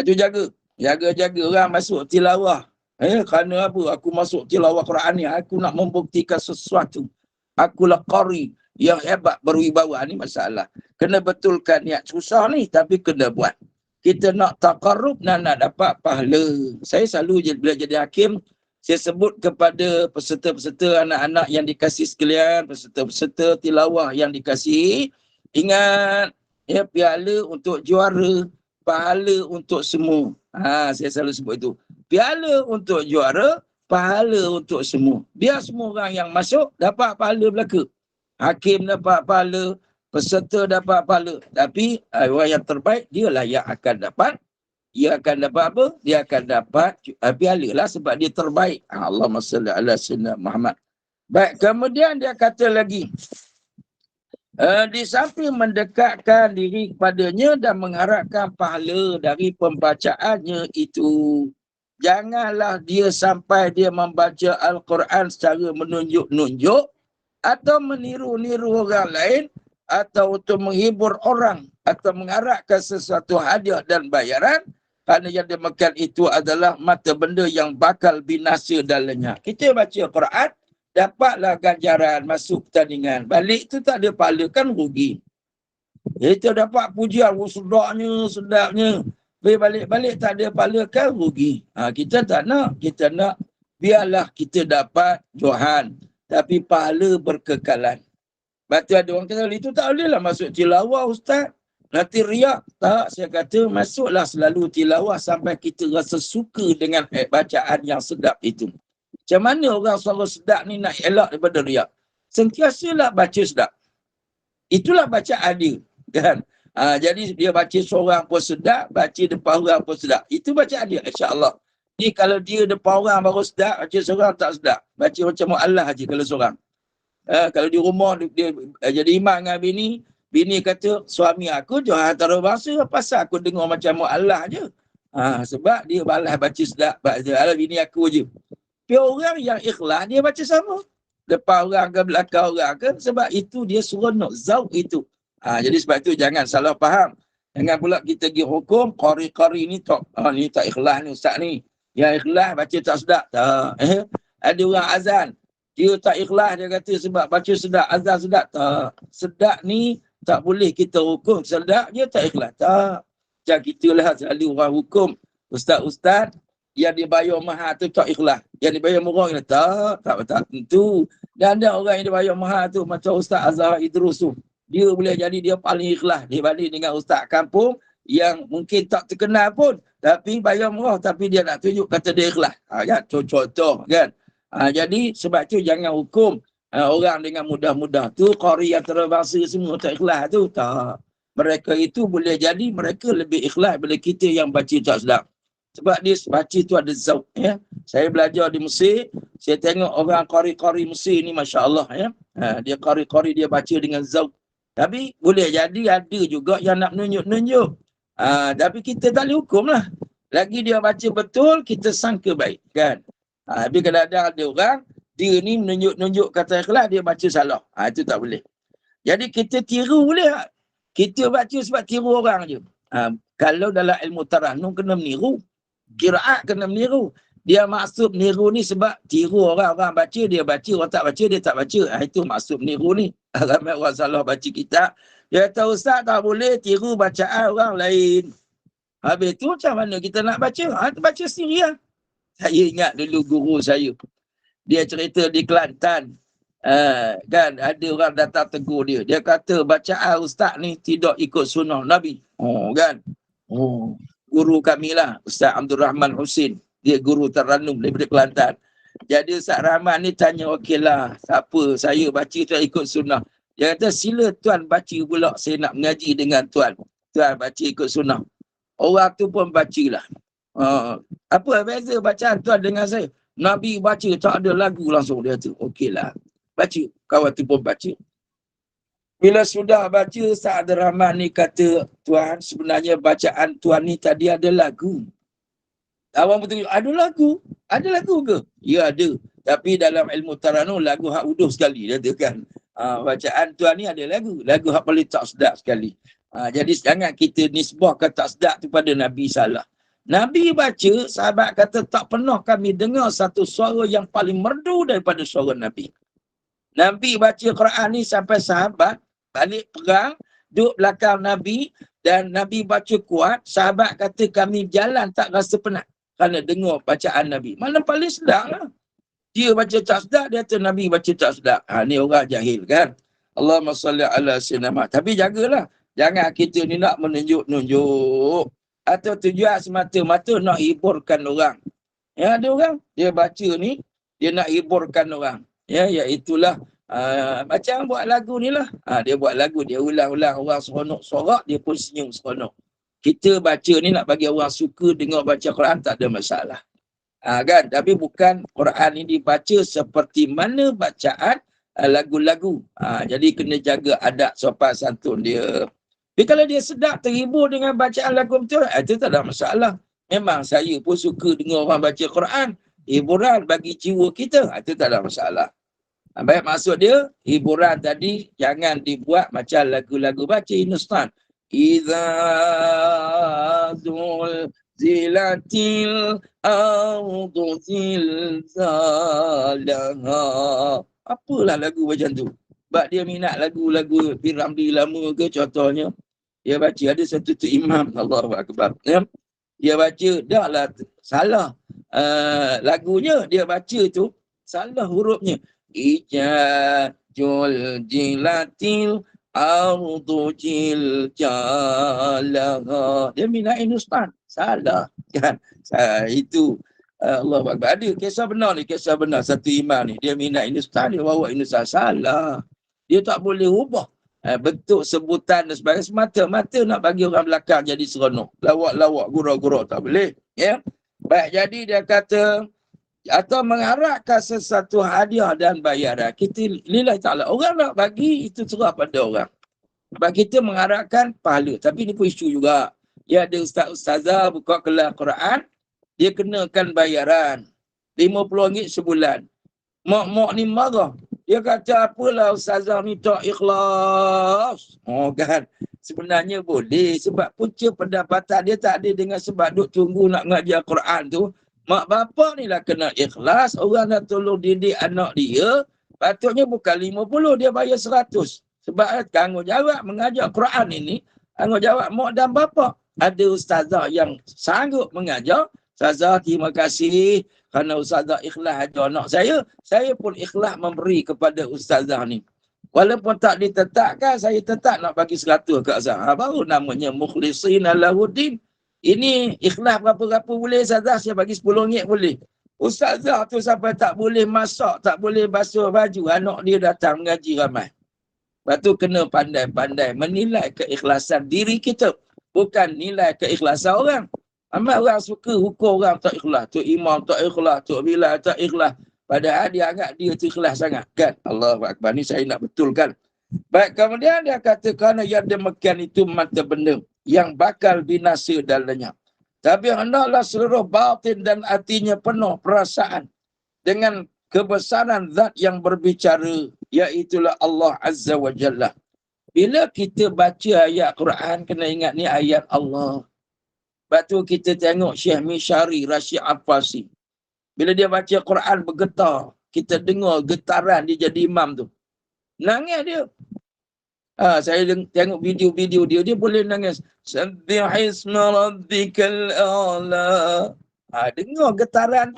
Itu jaga. Jaga-jaga orang masuk tilawah. Kerana apa? Aku masuk tilawah Quran ni. Aku nak membuktikan sesuatu. Akulah qari yang hebat berwibawa. Ni masalah. Kena betulkan niat susah ni. Tapi kena buat. Kita nak taqarrub dan nak dapat pahala. Saya selalu bila jadi hakim, saya sebut kepada peserta-peserta anak-anak yang dikasih sekalian, peserta-peserta tilawah yang dikasih, ingat, piala untuk juara, pahala untuk semua. Saya selalu sebut itu. Piala untuk juara, pahala untuk semua. Biar semua orang yang masuk dapat pahala belaka. Hakim dapat pahala, peserta dapat pahala. Tapi orang yang terbaik, dialah yang akan dapat. Dia akan dapat apa? Dia akan dapat piala lah sebab dia terbaik. Allahumma salli ala sayyidina Muhammad. Baik, kemudian dia kata lagi. Di samping mendekatkan diri kepadanya dan mengharapkan pahala dari pembacaannya itu, janganlah dia sampai dia membaca Al-Quran secara menunjuk-nunjuk atau meniru-niru orang lain atau untuk menghibur orang atau mengharapkan sesuatu hadiah dan bayaran, kerana yang demikian itu adalah mata benda yang bakal binasa dalamnya. Kita baca Quran, dapatlah ganjaran masuk pertandingan. Balik tu tak ada pahala, kan rugi. Kita dapat pujian, sedapnya. Balik-balik tak ada pahala, kan rugi. Kita tak nak. Kita nak biarlah kita dapat johan. Tapi pahala berkekalan. Lepas tu ada orang kata, itu tak boleh lah masuk tilawah Ustaz. Nanti riak. Tak, saya kata masuklah selalu tilawah sampai kita rasa suka dengan bacaan yang sedap itu. Macam mana orang suara sedap ni nak elak daripada riak? Sentiasalah baca sedap. Itulah bacaan dia. Kan? Jadi dia baca seorang pun sedap, baca depan orang pun sedap. Itu bacaan dia, insya-Allah. Ni kalau dia depan orang baru sedap, baca seorang tak sedap. Baca macam mu'allah aja kalau seorang. Kalau di rumah dia jadi imam dengan bini kata, suami aku jual antarabangsa, pasal aku dengar macam mu'allah je. Sebab dia balas baca sedap, baca bini aku je. Tapi orang yang ikhlas, dia baca sama. Depan orang ke belakang orang ke, sebab itu dia seronok, zauk itu. Jadi sebab itu jangan salah faham. Jangan pula kita pergi hukum, qari-qari ni tak, ni tak ikhlas ni ustaz ni. Yang ikhlas baca tak sedap. Tak. Ada orang azan, dia tak ikhlas, dia kata sebab baca sedap, azan sedap. Tak. Sedap ni tak boleh kita hukum. Sedap dia tak ikhlas. Tak. Macam kita lah selalu orang hukum. Ustaz-ustaz yang dibayar mahal tu tak ikhlas. Yang dibayar murah ni tak tentu. Dan ada orang yang dibayar mahal tu macam Ustaz Azhar Idrus tu. Dia boleh jadi dia paling ikhlas dibanding dengan ustaz kampung yang mungkin tak terkenal pun. Tapi bayar murah tapi dia nak tunjuk kata dia ikhlas. Kan? Contoh kan. Jadi sebab tu jangan hukum orang dengan mudah-mudah tu. Qari yang terbangsa semua tak ikhlas tu. Tak. Mereka itu boleh jadi mereka lebih ikhlas daripada kita yang baca tak sedap. Sebab dia baca tu ada zauk, ya. Saya belajar di Mesir, saya tengok orang qari-qari Mesir ni masya-Allah, ya. Dia qari-qari dia baca dengan zauk. Tapi boleh jadi ada juga yang nak menunjuk-nunjuk. Tapi kita tak boleh hukum lah. Lagi dia baca betul, kita sangka baik, kan. Tapi kadang-kadang ada orang, dia ni menunjuk-nunjuk kata ikhlas, dia baca salah. Itu tak boleh. Jadi kita tiru boleh tak? Kita baca sebab tiru orang je. Kalau dalam ilmu tarannum kena meniru. Qiraat kena meniru. Dia maksud meniru ni sebab tiru orang baca, dia baca, orang tak baca, dia tak baca. Itu maksud meniru ni. Ramai orang salah baca kitab. Dia kata, Ustaz tak boleh tiru bacaan orang lain. Habis tu macam mana kita nak baca? Baca sendiri lah. Saya ingat dulu guru saya. Dia cerita di Kelantan. Kan ada orang datang tegur dia. Dia kata bacaan Ustaz ni tidak ikut sunnah Nabi. Kan. Guru kami lah, Ustaz Abdul Rahman Husin. Dia guru Tarannum daripada Kelantan. Jadi Ustaz Rahman ni tanya, okeylah, siapa saya baca tak ikut sunnah. Dia kata, sila tuan baca pula, saya nak mengaji dengan tuan. Tuan baca ikut sunnah. Orang tu pun bacalah. Apa beza bacaan tuan dengan saya? Nabi baca tak ada lagu langsung. Dia kata, okeylah. Baca. Kawan tu pun baca. Bila sudah baca, Ustaz Abdul Rahman ni kata, tuan, sebenarnya bacaan tuan ni tadi ada lagu. Awang betul, ada lagu? Ada lagu ke? Ya, ada. Tapi dalam ilmu tarannum, lagu hak uduh sekali, dia kata kan. Bacaan tuan ni ada lagu. Lagu hak paling tak sedap sekali. Jadi jangan kita nisbahkan tak sedap tu pada Nabi salah. Nabi baca, sahabat kata, tak pernah kami dengar satu suara yang paling merdu daripada suara Nabi. Nabi baca Quran ni sampai sahabat balik perang, duduk belakang Nabi dan Nabi baca kuat, sahabat kata kami jalan tak rasa penat kerana dengar bacaan Nabi. Mana paling sedap lah. Dia baca tak sedap, dia kata Nabi baca tak sedap. Ni orang jahil kan. Allahumma salli ala sayyidina Muhammad. Tapi jagalah. Jangan kita ni nak menunjuk-nunjuk. Atau tujuan semata-mata nak hiburkan orang. Ya, ada orang, dia baca ni, dia nak hiburkan orang. Ya, iaitulah macam buat lagu ni lah. Dia buat lagu, dia ulang-ulang, orang seronok sorak, dia pun senyum seronok. Kita baca ni nak bagi orang suka dengar baca Quran, tak ada masalah. Kan? Tapi bukan Quran ni dibaca seperti mana bacaan lagu-lagu. Jadi kena jaga adab sopan santun dia. Tapi kalau dia sedap, terhibur dengan bacaan lagu betul, itu tak ada masalah. Memang saya pun suka dengar orang baca Quran. Hiburan bagi jiwa kita, itu tak ada masalah. Baik, maksud dia, hiburan tadi jangan dibuat macam lagu-lagu baca Hindustan. Iza zulzilatil ardu zilzalaha. Apalah lagu macam tu? Sebab dia minat lagu-lagu Piramli lama ke contohnya. Dia baca, ada satu tu imam, Allahu Akbar. Dia baca, dah lah salah lagunya, dia baca tu, salah hurufnya. Ijajul jilatil ardu jiljalaha. Dia minat Hindustan. Salah. Kan? Itu Allah Akbar. Ada kisah benar ni, kisah benar. Satu imam ni, dia minat Hindustan, dia bawa Hindustan. Salah. Dia tak boleh ubah bentuk sebutan dan sebagainya. Semata-mata nak bagi orang belakang jadi seronok. Lawak-lawak, gurau-gurau, tak boleh. Ya. Baik, jadi dia kata, atau mengharapkan sesuatu hadiah dan bayaran. Kita lillahi ta'ala. Orang nak bagi, itu serah pada orang. Sebab kita mengharapkan pahala. Tapi ni pun isu juga. Ya, ada ustaz-ustazah buka kelas Quran, dia kenakan bayaran RM50 sebulan. Mak-mak ni marah. Dia kata, apalah ustazah ni tak ikhlas. Kan. Sebenarnya boleh. Sebab punca pendapatan dia tak ada dengan sebab duk tunggu nak ngajar Quran tu. Mak bapak ni lah kena ikhlas. Orang nak tolong didik anak dia. Patutnya bukan 50, dia bayar 100. Sebab tanggungjawab mengajar Quran ini, tanggungjawab mak dan bapak. Ada ustazah yang sanggup mengajar. Ustazah, terima kasih kerana ustazah ikhlas ajar anak saya. Saya pun ikhlas memberi kepada ustazah ni. Walaupun tak ditetapkan, saya tetap nak bagi 100 ke ustazah. Baru namanya mukhlisin alahuddin. Ini ikhlas berapa-berapa boleh ustazah, saya bagi RM10 boleh. Ustazah tu sampai tak boleh masak, tak boleh basuh baju, anak dia datang mengaji ramai. Lepas tu kena pandai-pandai menilai keikhlasan diri kita. Bukan nilai keikhlasan orang. Amat orang suka hukum orang tak ikhlas. Tok Imam tak ikhlas, Tok Bilal tak ikhlas. Padahal dia anggap dia tu ikhlas sangat. Kan? Allahu Akbar. Ni saya nak betulkan. Baik, kemudian dia kata kerana yang demikian itu mata benda yang bakal binasa dalamnya. Tapi hendaklah seluruh batin dan hatinya penuh perasaan dengan kebesaran zat yang berbicara, iaitulah Allah Azza wa Jalla. Bila kita baca ayat Quran, kena ingat ni ayat Allah. Sebab tu kita tengok Syekh Mishari Rashid Afasi. Bila dia baca Quran bergetar, kita dengar getaran dia jadi imam tu. Nangis dia. Saya tengok video-video dia boleh nangis. Sabbihisma rabbikal a'la. Dengar getaran.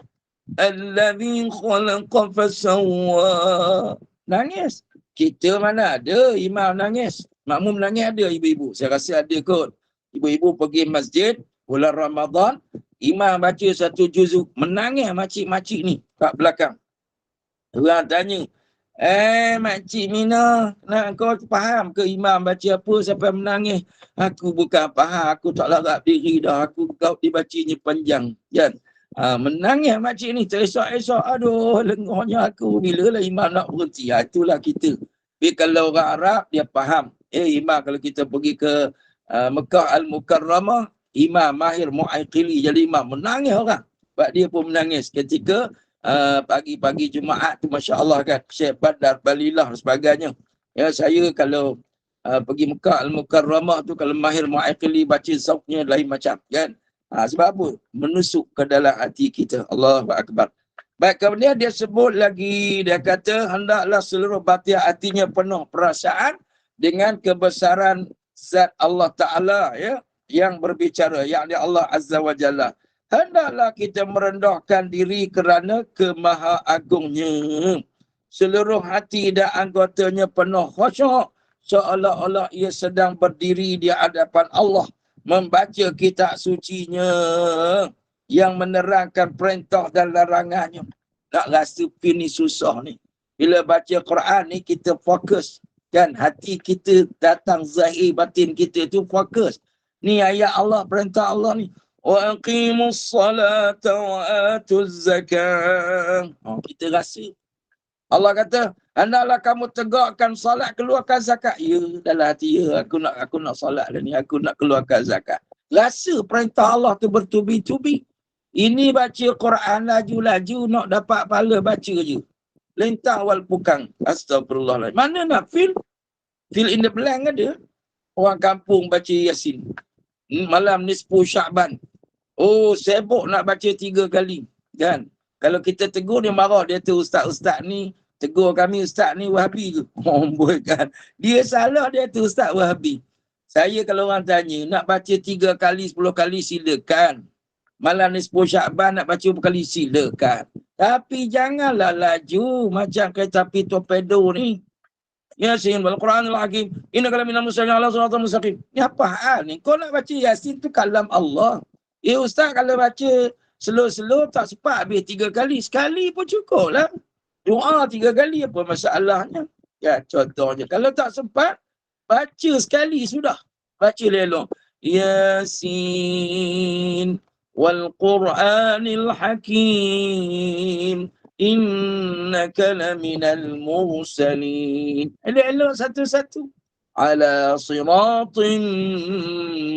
Allazi khalaqa fasawwa. Nangis. Kita mana ada imam nangis. Makmum nangis ada ibu-ibu. Saya rasa ada kot. Ibu-ibu pergi masjid bulan Ramadan, imam baca satu juzuk, menangis makcik-makcik ni kat belakang. Orang tanya, Makcik Mina, nak kau faham ke imam baca apa sampai menangis? Aku bukan faham, aku tak larat diri dah, aku kau dibacanya panjang. Kan? Menangis makcik ni, teresak-esak, aduh lengohnya aku, bila lah imam nak berhenti? Itulah kita. Tapi kalau orang Arab, dia faham. Imam kalau kita pergi ke Mekah Al-Mukarramah, imam mahir mu'aikili jadi imam, menangis orang. Sebab dia pun menangis ketika pagi-pagi Jumaat tu, Masya Allah kan, Syekh Badar Balilah dan sebagainya. Ya, saya kalau pergi Mekah Al-Mukarramah tu, kalau mahir mu'aikili baca sauknya lain macam kan. Sebab apa? Menusuk ke dalam hati kita. Allahu Akbar. Baik, kemudian dia sebut lagi, dia kata hendaklah seluruh batin hatinya penuh perasaan dengan kebesaran zat Allah Ta'ala, ya, yang berbicara, yakni Allah Azza wa Jalla. Hendaklah kita merendahkan diri kerana kemaha agungnya. Seluruh hati dan anggotanya penuh khusyuk, seolah-olah ia sedang berdiri di hadapan Allah, membaca kitab sucinya yang menerangkan perintah dan larangannya. Tak rasa ni susah ni. Bila baca Quran ni kita fokus. Kan hati kita datang zahir batin kita tu fokus. Ni ayat Allah, perintah Allah ni. Wa aqimus salata wa atuz zakah. Kita rasa. Allah kata, hendaklah kamu tegakkan salat, keluarkan zakat. Ya, dalam hati, ya, aku nak salat dah ni, aku nak keluarkan zakat. Rasa perintah Allah tu bertubi-tubi. Ini baca Quran laju-laju nak dapat pahala baca je. Lentang wal pukang. Astagfirullah. Mana nak fill in the blank ada. Orang kampung baca Yasin. Malam nisfu Sya'ban. Sibuk nak baca 3 kali. Kan? Kalau kita tegur dia marah. Dia tu ustaz-ustaz ni. Tegur kami ustaz ni Wahabi ke? Kan? Dia salah dia tu ustaz Wahabi. Saya kalau orang tanya. Nak baca 3 kali, 10 kali silakan. Malam nisfu Sya'ban nak baca berkali silakan. Tapi janganlah laju macam kereta api torpedo ni. Yasin wal Quranil Hakim. Innaka laminal mursalin ala siratal mustaqim. Ni apa hal ni? Kau nak baca Yasin tu kalam Allah. Ustaz kalau baca slow-slow tak sempat habis 3 kali. Sekali pun cukup lah. Doa 3 kali apa masalahnya? Ya, contohnya. Kalau tak sempat, baca sekali sudah. Baca lelong. Yasin wal Quranil Hakim. Innaka laminal mursalin. Elok-elok satu-satu. Ala siratin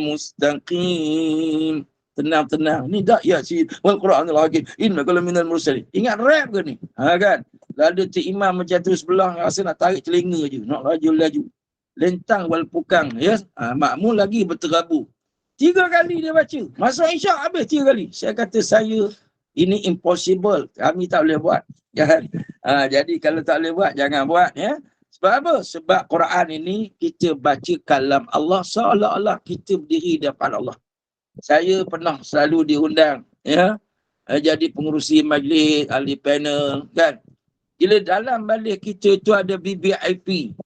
mustaqim. Tenang-tenang. Ni tak Yasin wal Quranil Hakim. Innaka laminal mursalin. Ingat rap ke ni? Kan? Lalu tu imam macam tu sebelah rasa nak tarik telinga je. Nak laju-laju. Lentang wal pukang. Ya? Makmum lagi berterabur. 3 kali dia baca. Masuk Isyak habis 3 kali. Saya kata ini impossible. Kami tak boleh buat. Kan? Jadi kalau tak boleh buat, jangan buat. Ya? Sebab apa? Sebab Quran ini kita baca kalam Allah seolah-olah kita berdiri di depan Allah. Saya pernah selalu diundang. Ya? Jadi pengurusi majlis, ahli panel. Kan? Bila dalam majlis kita tu ada BBIP.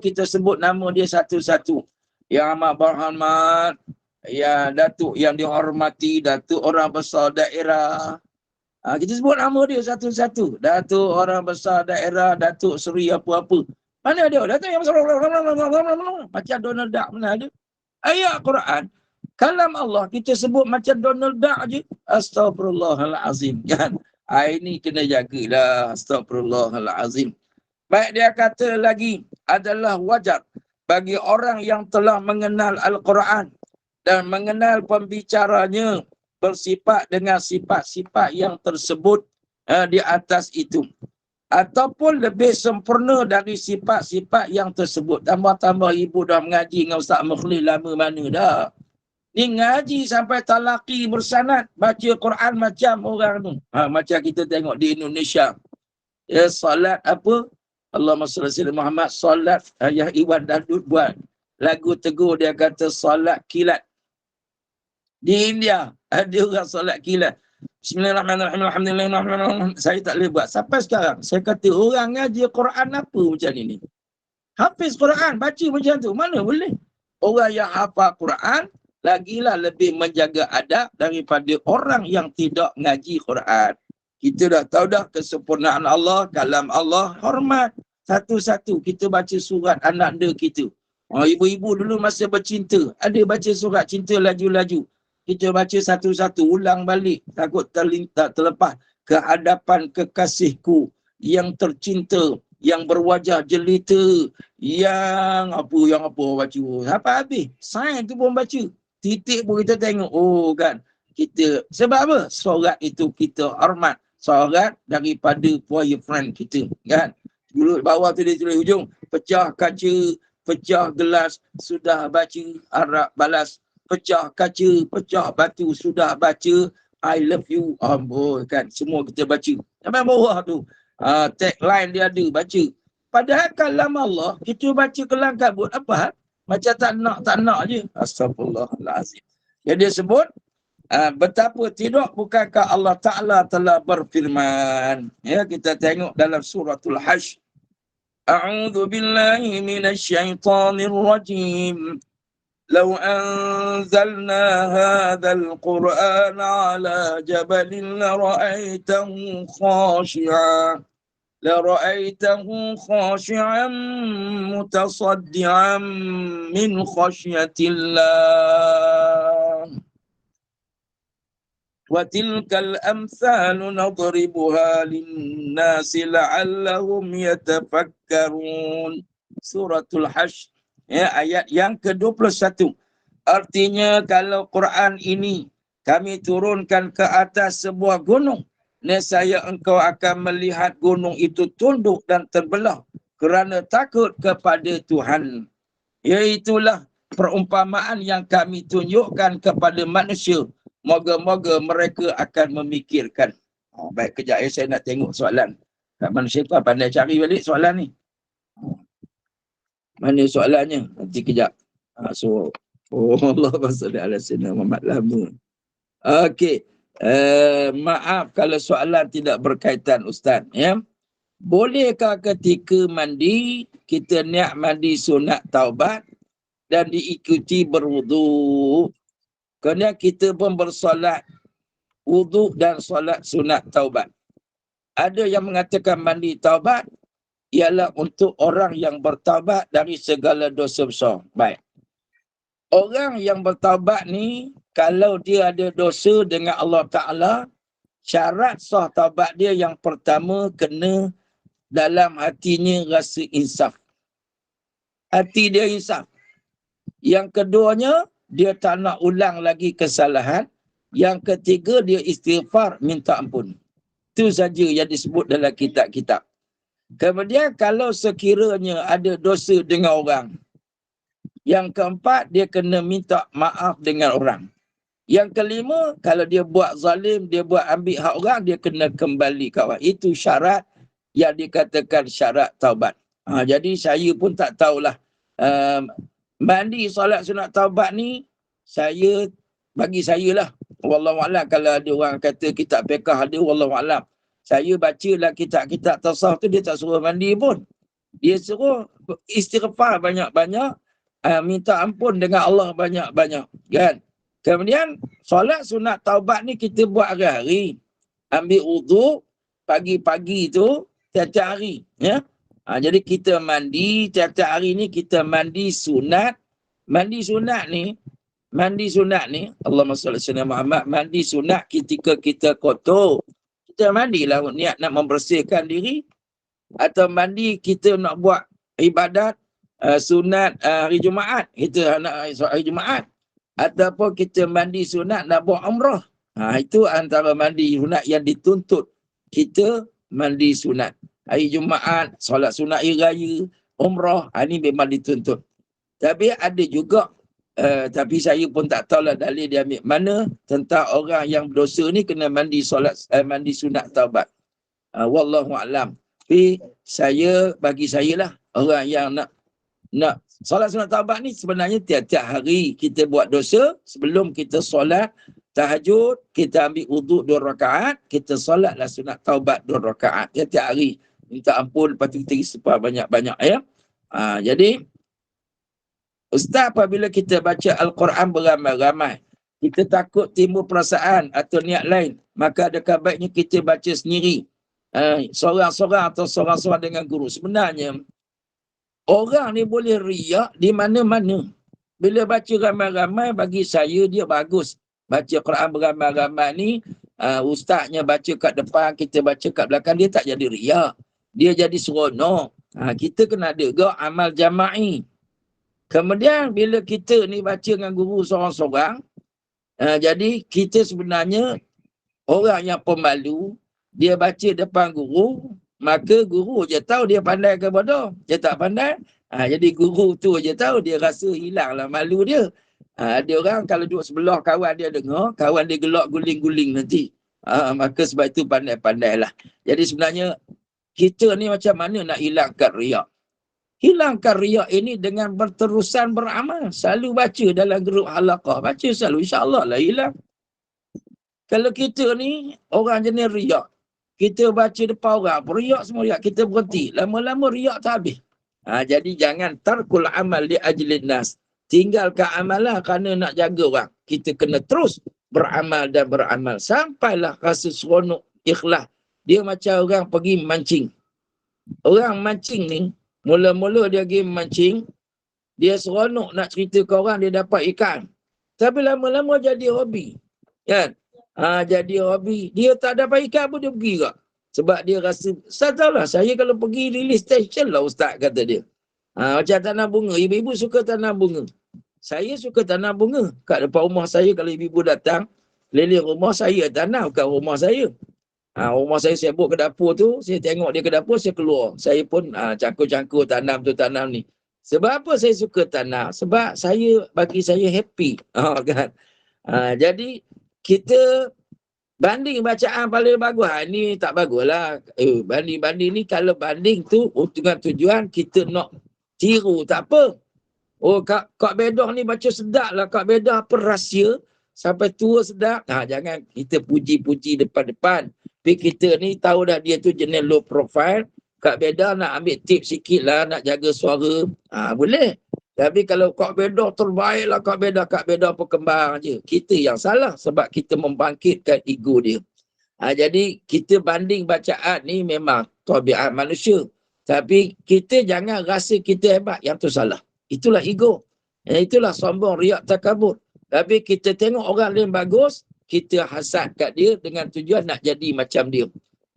Kita sebut nama dia satu-satu. Yang amat berhormat. Ya, Datuk yang dihormati, Datuk orang besar daerah. Kita sebut nama dia satu-satu. Datuk orang besar daerah, Datuk Seri apa-apa. Mana dia? Datuk yang besar. Macam Donald Duck mana ada. Ayat Quran. Kalam Allah kita sebut macam Donald Duck je. Astaghfirullahalazim kan. Ini kena jagalah. Astaghfirullahalazim. Baik, dia kata lagi adalah wajar bagi orang yang telah mengenal Al-Quran dan mengenal pembicaranya bersifat dengan sifat-sifat yang tersebut di atas itu. Ataupun lebih sempurna dari sifat-sifat yang tersebut. Tambah-tambah ibu dah mengaji dengan Ustaz Mukhlil lama mana dah. Ni ngaji sampai talaki bersanad, baca Quran macam orang tu. Macam kita tengok di Indonesia. Ya, salat apa? Allahumma salli ala Muhammad, salat Ayah Iwan Dangdut buat lagu tegur, dia kata salat kilat. Di India ada orang salat kilat. Bismillahirrahmanirrahim. Alhamdulillah. Saya tak boleh buat sampai sekarang. Saya kata orang ngaji Quran apa macam ni? Hafiz Quran, baca macam tu. Mana boleh? Orang yang hafal Quran lagilah lebih menjaga adab daripada orang yang tidak ngaji Quran. Kita dah tahu dah kesempurnaan Allah, kalam Allah, hormat. Satu-satu kita baca surat anak anda kita. Ibu-ibu dulu masa bercinta, ada baca surat cinta laju-laju. Kita baca satu-satu, ulang balik. Takut terlepas ke hadapan kekasihku yang tercinta, yang berwajah jelita, yang apa baca. Sampai habis. Sains tu pun baca. Titik pun kita tengok. Oh kan. Kita, sebab apa? Sorat itu kita hormat. Sorat daripada boyfriend kita. Kan. Dulu bawah tu dia tulis hujung. Pecah kaca, pecah gelas, sudah baca, harap balas. Pecah kaca, pecah batu, sudah baca, I love you. Amboi kan. Semua kita baca. Sampai bawah tu. Tagline dia ada, baca. Padahal kalam Allah, kita baca kelang kabut, apa? Macam tak nak je. Astagfirullahalazim. Jadi dia sebut, betapa tidak bukankah Allah Ta'ala telah berfirman. Ya, kita tengok dalam suratul Hajj. A'udzu billahi minasyaitonir rajim. Law anzalna hadzal Qur'ana 'ala jabalin la ra'aitahu khashi'an. لرأيته خاشعا متصدعا من خشية الله وتلك الأمثال نضربها للناس لعلهم يتفكرون. Suratul Hajj, ya, ayat yang ke-21. Artinya kalau Quran ini kami turunkan ke atas sebuah gunung, nescaya engkau akan melihat gunung itu tunduk dan terbelah kerana takut kepada Tuhan. Iaitulah perumpamaan yang kami tunjukkan kepada manusia. Moga-moga mereka akan memikirkan. Baik, kejap saya nak tengok soalan. Kat manusia tu pandai cari balik soalan ni. Mana soalannya? Nanti kejap. Allah SWT Muhammad lama. Okey. Maaf kalau soalan tidak berkaitan Ustaz, ya. Bolehkah ketika mandi kita niat mandi sunat taubat dan diikuti berwudu? Kerana kita pun bersolat wudu dan solat sunat taubat. Ada yang mengatakan mandi taubat ialah untuk orang yang bertaubat dari segala dosa besar. Baik. Orang yang bertaubat ni, kalau dia ada dosa dengan Allah Ta'ala, syarat sah taubat dia yang pertama kena dalam hatinya rasa insaf. Hati dia insaf. Yang keduanya, dia tak nak ulang lagi kesalahan. Yang ketiga, dia istighfar, minta ampun. Itu saja yang disebut dalam kitab-kitab. Kemudian kalau sekiranya ada dosa dengan orang, yang keempat, dia kena minta maaf dengan orang. Yang kelima, kalau dia buat zalim, dia buat ambil hak orang, dia kena kembali ke orang. Itu syarat yang dikatakan syarat taubat. Jadi saya pun tak tahulah. Mandi solat sunat taubat ni, bagi saya lah. Wallahualam, kalau ada orang kata kitab fiqh ada, wallahualam. Saya bacalah kitab-kitab tasawuf tu, dia tak suruh mandi pun. Dia suruh istighfar banyak-banyak. Minta ampun dengan Allah banyak-banyak, kan? Kemudian solat sunat taubat ni kita buat hari-hari. Ambil wudu pagi-pagi tu tiap-tiap hari, ya. Jadi kita mandi tiap-tiap hari ni, kita mandi sunat. Mandi sunat ni mandi sunat ni, Allahumma salli ala sayyidina Muhammad, mandi sunat ketika kita kotor. Kita mandilah niat nak membersihkan diri, atau mandi kita nak buat ibadat sunat hari Jumaat, kita nak hari Jumaat, ataupun kita mandi sunat nak buat umrah. Itu antara mandi sunat yang dituntut kita mandi sunat. Hari Jumaat, solat sunat hari raya, umrah, ini memang dituntut. Tapi ada juga tapi saya pun tak tahulah dalil dia ambil mana tentang orang yang berdosa ni kena mandi solat mandi sunat taubat. Wallahu a'lam. Tapi bagi saya lah, orang yang nak solat sunat taubat ni sebenarnya tiap-tiap hari kita buat dosa, sebelum kita solat tahajud, kita ambil wuduk 2 rakaat, kita solatlah sunat taubat 2 rakaat tiap-tiap hari. Minta ampun, lepas tu kita istighfar banyak-banyak ya. Jadi Ustaz, apabila kita baca Al-Quran beramai-ramai, kita takut timbul perasaan atau niat lain, maka adakah baiknya kita baca sendiri, seorang-seorang atau seorang-seorang dengan guru? Sebenarnya, orang ni boleh riak di mana-mana. Bila baca ramai-ramai, bagi saya dia bagus. Baca Quran beramai-ramai ni, ustaznya baca kat depan, kita baca kat belakang, dia tak jadi riak. Dia jadi seronok. Kita kena ada juga amal jama'i. Kemudian bila kita ni baca dengan guru seorang-seorang, jadi kita sebenarnya orang yang pemalu, dia baca depan guru, maka guru je tahu dia pandai ke bodoh. Dia tak pandai, jadi guru tu je tahu, dia rasa hilanglah malu dia. Ada orang kalau duduk sebelah kawan dia dengar, kawan dia gelak guling-guling nanti. Maka sebab itu pandai-pandailah. Jadi sebenarnya kita ni macam mana nak hilangkan riak? Hilangkan riak ini dengan berterusan beramal. Selalu baca dalam grup halaqah. Baca selalu, insya-Allah lah hilang. Kalau kita ni orang jenis riak, kita baca depan orang, riak semua riak, kita berhenti. Lama-lama riak tak habis. Jadi jangan tarkul amal li ajlin nas. Tinggalkan amal lah kerana nak jaga orang. Kita kena terus beramal dan beramal. Sampailah rasa seronok, ikhlas. Dia macam orang pergi mancing. Orang mancing ni, mula-mula dia pergi mancing, dia seronok nak cerita ke orang dia dapat ikan. Tapi lama-lama jadi hobi. Kan? Jadi hobi. Dia tak dapat ikan pun dia pergi juga. Sebab dia rasa, Ustaz tahulah, saya kalau pergi release station lah Ustaz, kata dia. Macam tanam bunga. Ibu-ibu suka tanam bunga. Saya suka tanam bunga. Kat depan rumah saya, kalau ibu-ibu datang, keliling rumah saya tanam, kat rumah saya. Rumah saya sibuk ke dapur tu, saya tengok dia ke dapur, saya keluar. Saya pun cangkur-cangkur tanam tu, tanam ni. Sebab apa saya suka tanam? Sebab bagi saya happy. Kan? Jadi, kita banding bacaan paling bagus. Ni tak bagus lah. Banding-banding ni, kalau banding tu, dengan tujuan kita nak tiru, tak apa. Kak Bedah ni baca sedap lah. Kak Bedah apa rahsia? Sampai tua sedap. Jangan kita puji-puji depan-depan. Tapi kita ni tahu dah dia tu jenis low profile. Kak Bedah nak ambil tips sikit lah, nak jaga suara. Boleh. Tapi kalau Kak Bedah terbaik lah, Kak Bedah perkembang je. Kita yang salah sebab kita membangkitkan ego dia. Jadi kita banding bacaan ni memang tabiat manusia. Tapi kita jangan rasa kita hebat, yang tu salah. Itulah ego. Itulah sombong, riak, takabur. Tapi kita tengok orang lain bagus, kita hasad kat dia dengan tujuan nak jadi macam dia.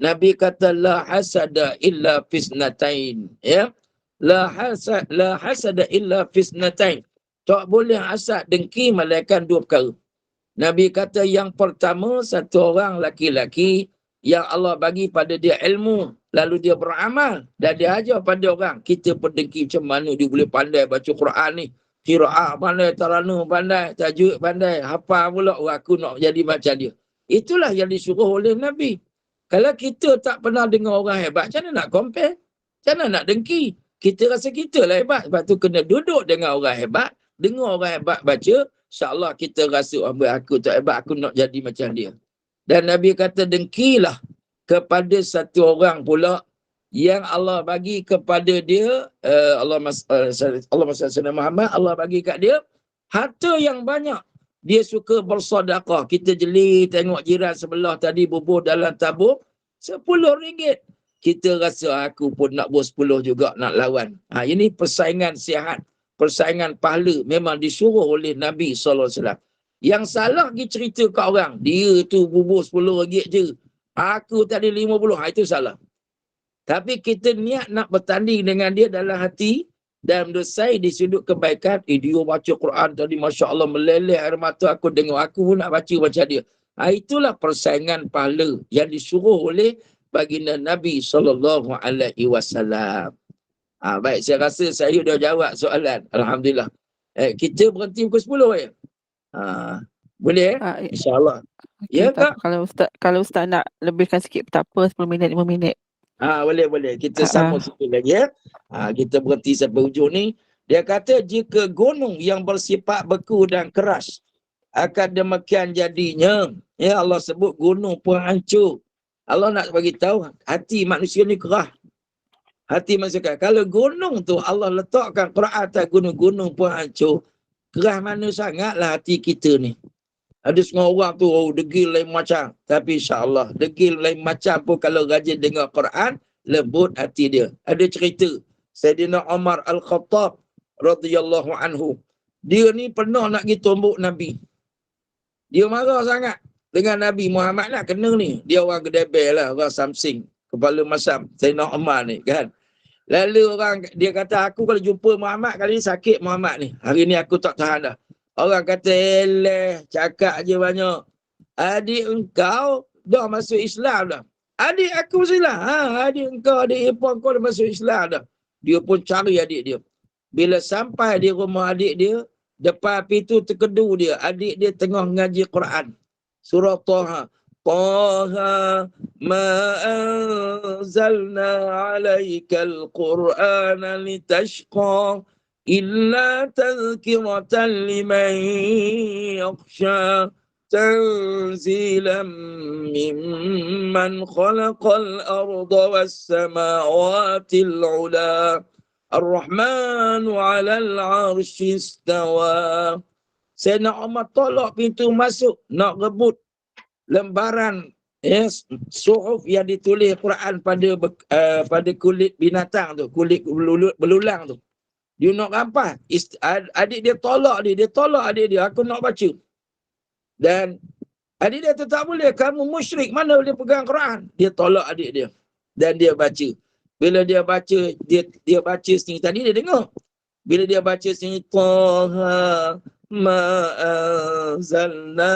Nabi kata la hasada illa fisnatain. Ya. La hasada illa fisnatain. Tak boleh hasad, dengki melainkan 2 perkara. Nabi kata yang pertama, satu orang laki-laki yang Allah bagi pada dia ilmu, lalu dia beramal dan dia ajar pada orang. Kita pendengki macam mana dia boleh pandai baca Quran ni. Qiraah pandai, taranum pandai, tajwid pandai, hafal pula, aku nak jadi macam dia. Itulah yang disuruh oleh Nabi. Kalau kita tak pernah dengar orang hebat, macam mana nak compare? Macam mana nak dengki? Kita rasa kita lah hebat. Sebab tu kena duduk dengan orang hebat, dengar orang hebat baca, insya-Allah kita rasa aku tak hebat, aku nak jadi macam dia. Dan Nabi kata dengkilah kepada satu orang pula yang Allah bagi kepada dia, Allah Muhammad, Allah bagi kat dia harta yang banyak. Dia suka bersedekah. Kita jeli tengok jiran sebelah tadi bubuh dalam tabung RM10. Kita rasa aku pun nak buat 10 juga nak lawan. Ini persaingan sihat. persaingan pahala memang disuruh oleh Nabi SAW. Yang salah pergi cerita kat orang, dia tu bubur RM10 je, aku tadi 50, itu salah. Tapi kita niat nak bertanding dengan dia dalam hati dan mendosai di sudut kebaikan. Dia baca Quran tadi, Masya Allah, meleleh air mata aku dengar, aku pun nak baca macam dia. Itulah persaingan pahala yang disuruh oleh baginda Nabi SAW. Baik, saya rasa saya dah jawab soalan. Alhamdulillah. Kita berhenti pukul 10 ya? Boleh InsyaAllah. Okay, Ya Kak? Kalau Ustaz nak lebihkan sikit, tak apa, 10 minit, 5 minit. Boleh. Kita sambung sikit lagi ya. Kita berhenti sampai hujung ni. Dia kata jika gunung yang bersifat beku dan keras akan demikian jadinya. Ya, Allah sebut gunung pun hancur. Allah nak bagi tahu hati manusia ni keras. Hati manusia keras. Kalau gunung tu Allah letakkan Quran atas gunung-gunung pun hancur. Keras mana sangatlah hati kita ni. Ada setengah orang tu degil lain macam. Tapi insya-Allah degil lain macam pun kalau rajin dengar Quran, lembut hati dia. Ada cerita Sayyidina Umar Al-Khattab radhiyallahu anhu. Dia ni pernah nak pergi tombok Nabi. Dia marah sangat dengan Nabi Muhammad nak kena ni. Dia orang Gedebel lah, orang Samsing, kepala masam Sayyidina Umar ni kan. Lalu orang dia kata, aku kalau jumpa Muhammad kali ni sakit Muhammad ni. Hari ni aku tak tahan dah. Orang kata, cakap je banyak. Adik engkau dah masuk Islam dah. Adik aku masuk Islam. Adik engkau, adik ipar kau dah masuk Islam dah. Dia pun cari adik dia. Bila sampai di rumah adik dia, depan pintu terkedu dia. Adik dia tengah ngaji Quran. Surah Taha. Taha ma anzalna alaikal Qur'ana litashqa. إلا تذكرة لمن يخشى تنزيلا ممن خلق الأرض والسماوات العلى الرحمن على العرش استوى. Sayyidina Umar tolak pintu masuk nak rebut lembaran suhuf yang ditulis Quran pada kulit binatang tu, kulit belulang tu. Dia nak rampas. Adik dia tolak dia. Dia tolak adik dia. Aku nak baca. Dan adik dia tu tak boleh. Kamu musyrik. Mana boleh pegang Quran? Dia tolak adik dia. Dan dia baca. Bila dia baca, dia baca sini. Tadi dia dengar. Bila dia baca sini. Taha ma anzalna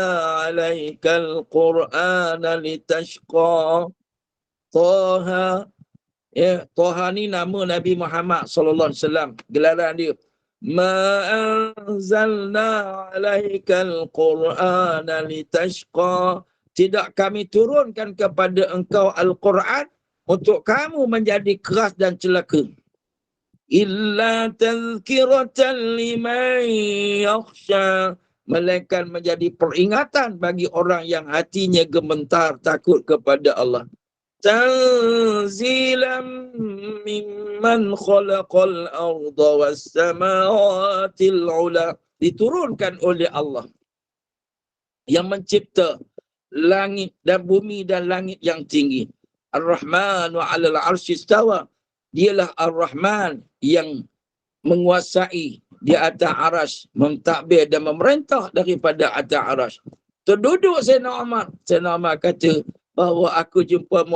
alaikal Qur'ana litashqa. Taha. Taha ni nama Nabi Muhammad sallallahu alaihi wasallam, gelaran dia. Ma anzalna alaikal Qur'ana litashqa. Tidak kami turunkan kepada engkau Al-Quran untuk kamu menjadi keras dan celaka. Illa tazkiratan liman yakhsha. Melainkan menjadi peringatan bagi orang yang hatinya gemetar takut kepada Allah. Tanzilan mimman khalaqal arda was samawatil ula. Diturunkan oleh Allah yang mencipta langit dan bumi dan langit yang tinggi. Ar-Rahman wa 'alal 'arsy istawa. Dialah Ar-Rahman yang menguasai di atas arasy, mentadbir dan memerintah daripada atas arasy. Terduduk Sayyidina Umar. Sayyidina Umar kata, bahawa aku jumpa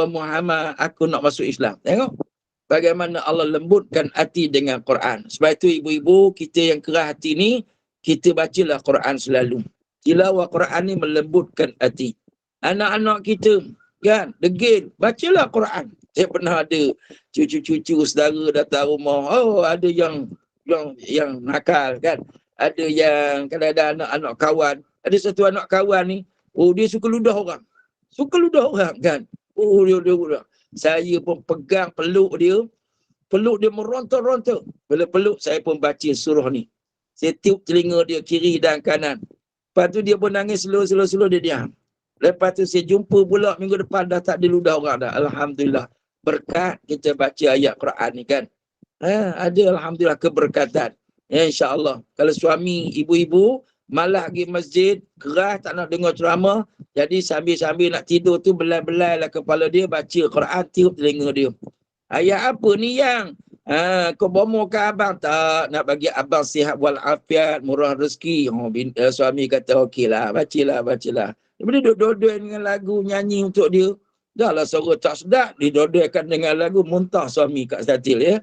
Muhammad, aku nak masuk Islam. Tengok bagaimana Allah lembutkan hati dengan Quran. Sebab itu ibu-ibu kita yang keras hati ni, kita bacalah Quran selalu. Tilawah Quran ni melembutkan hati. Anak-anak kita kan degil, bacalah Quran. Saya pernah ada cucu-cucu saudara datang rumah, ada yang nakal kan. Ada yang kalau ada anak-anak kawan, ada satu anak kawan ni, dia suka ludah orang. Kan. Dia. Saya pun pegang peluk dia meronta-ronta. Bila peluk, saya pun baca surah ni. Saya tiup telinga dia kiri dan kanan. Lepas tu dia pun nangis slow dia diam. Lepas tu saya jumpa pula minggu depan dah tak ada ludah orang dah. Alhamdulillah. Berkat kita baca ayat Quran ni kan. Ada Alhamdulillah keberkatan. InsyaAllah. Kalau suami, ibu-ibu, malah pergi masjid, keras tak nak dengar ceramah, jadi sambil-sambil nak tidur tu belai-belai lah kepala dia, baca Quran, tiup telinga dia. Ayat apa ni yang? Kau bomo ke abang? Tak, nak bagi abang sihat walafiat, murah rezeki. Suami kata, okeylah, bacalah. Dia dodoi dengan lagu, nyanyi untuk dia. Dah lah suara tak sedap, didodoikan dengan lagu, muntah suami kat katil ya.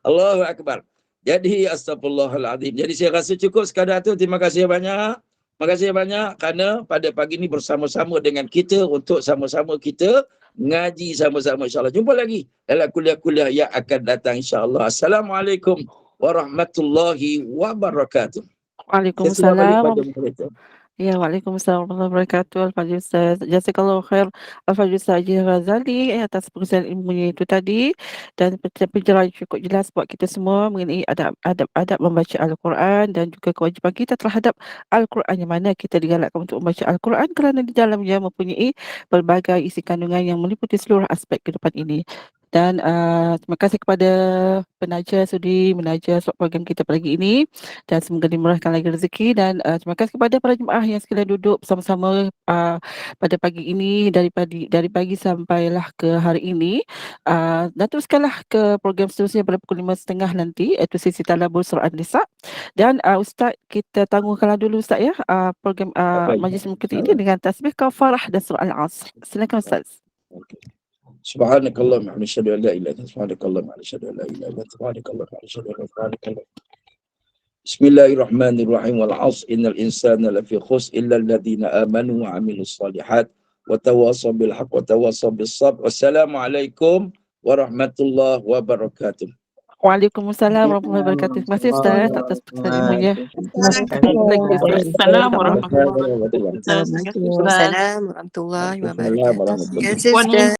Allahu Akbar. Jadi, astagfirullahaladzim. Jadi saya rasa cukup sekadar tu. Terima kasih banyak. Terima kasih banyak kerana pada pagi ini bersama-sama dengan kita untuk sama-sama kita ngaji sama-sama insyaAllah. Jumpa lagi dalam kuliah-kuliah yang akan datang insyaAllah. Assalamualaikum warahmatullahi wabarakatuh. Saya serah balik pada Waalaikumsalam. moderator. Ya, Waalaikumsalam warahmatullahi wabarakatuh. Al-Fadhil Ustaz. Jazakallahu khair. Al-Fadhil Ustaz Haji Razali atas perkongsian ilmunya itu tadi, dan pencerahan cukup jelas buat kita semua mengenai adab membaca Al-Quran dan juga kewajipan kita terhadap Al-Quran, yang mana kita digalakkan untuk membaca Al-Quran kerana di dalamnya mempunyai pelbagai isi kandungan yang meliputi seluruh aspek kehidupan ini. Dan terima kasih kepada penaja sudi menaja program kita pagi ini, dan semoga dimurahkan lagi rezeki. Dan terima kasih kepada para jemaah yang sekalian duduk bersama-sama pada pagi ini dari pagi sampailah ke hari ini. Dan teruskanlah ke program seterusnya pada pukul 5.30 nanti, iaitu sesi tadabbur surah An-Nisa. Dan Ustaz, kita tangguhkanlah dulu Ustaz ya program majlis kita ini dengan tasbih kafarah dan surah Al-Asr. Silakan Ustaz. Subhanakallahumma wa asyhadu an la ilaha illa anta, subhanakallahumma wa asyhadu an la ilaha illa anta, subhanakallahumma wa asyhadu an la ilaha illa anta. Bismillahirrahmanirrahim. Wal 'asr innal insana lafi khusr illa alladhina amanu wa 'amilus solihat wa tawassaw bil haqq wa tawassaw bis sabr. Wassalamualaikum warahmatullahi wabarakatuh. Waalaikumsalam warahmatullahi wabarakatuh. Terima kasih Ustaz atas perkongsian ilmunya. Thank you Ustaz. Assalamualaikum warahmatullahi wabarakatuh. Waalaikumsalam warahmatullahi wabarakatuh. Waalaikumsalam warahmatullahi Terima kasih Ustaz.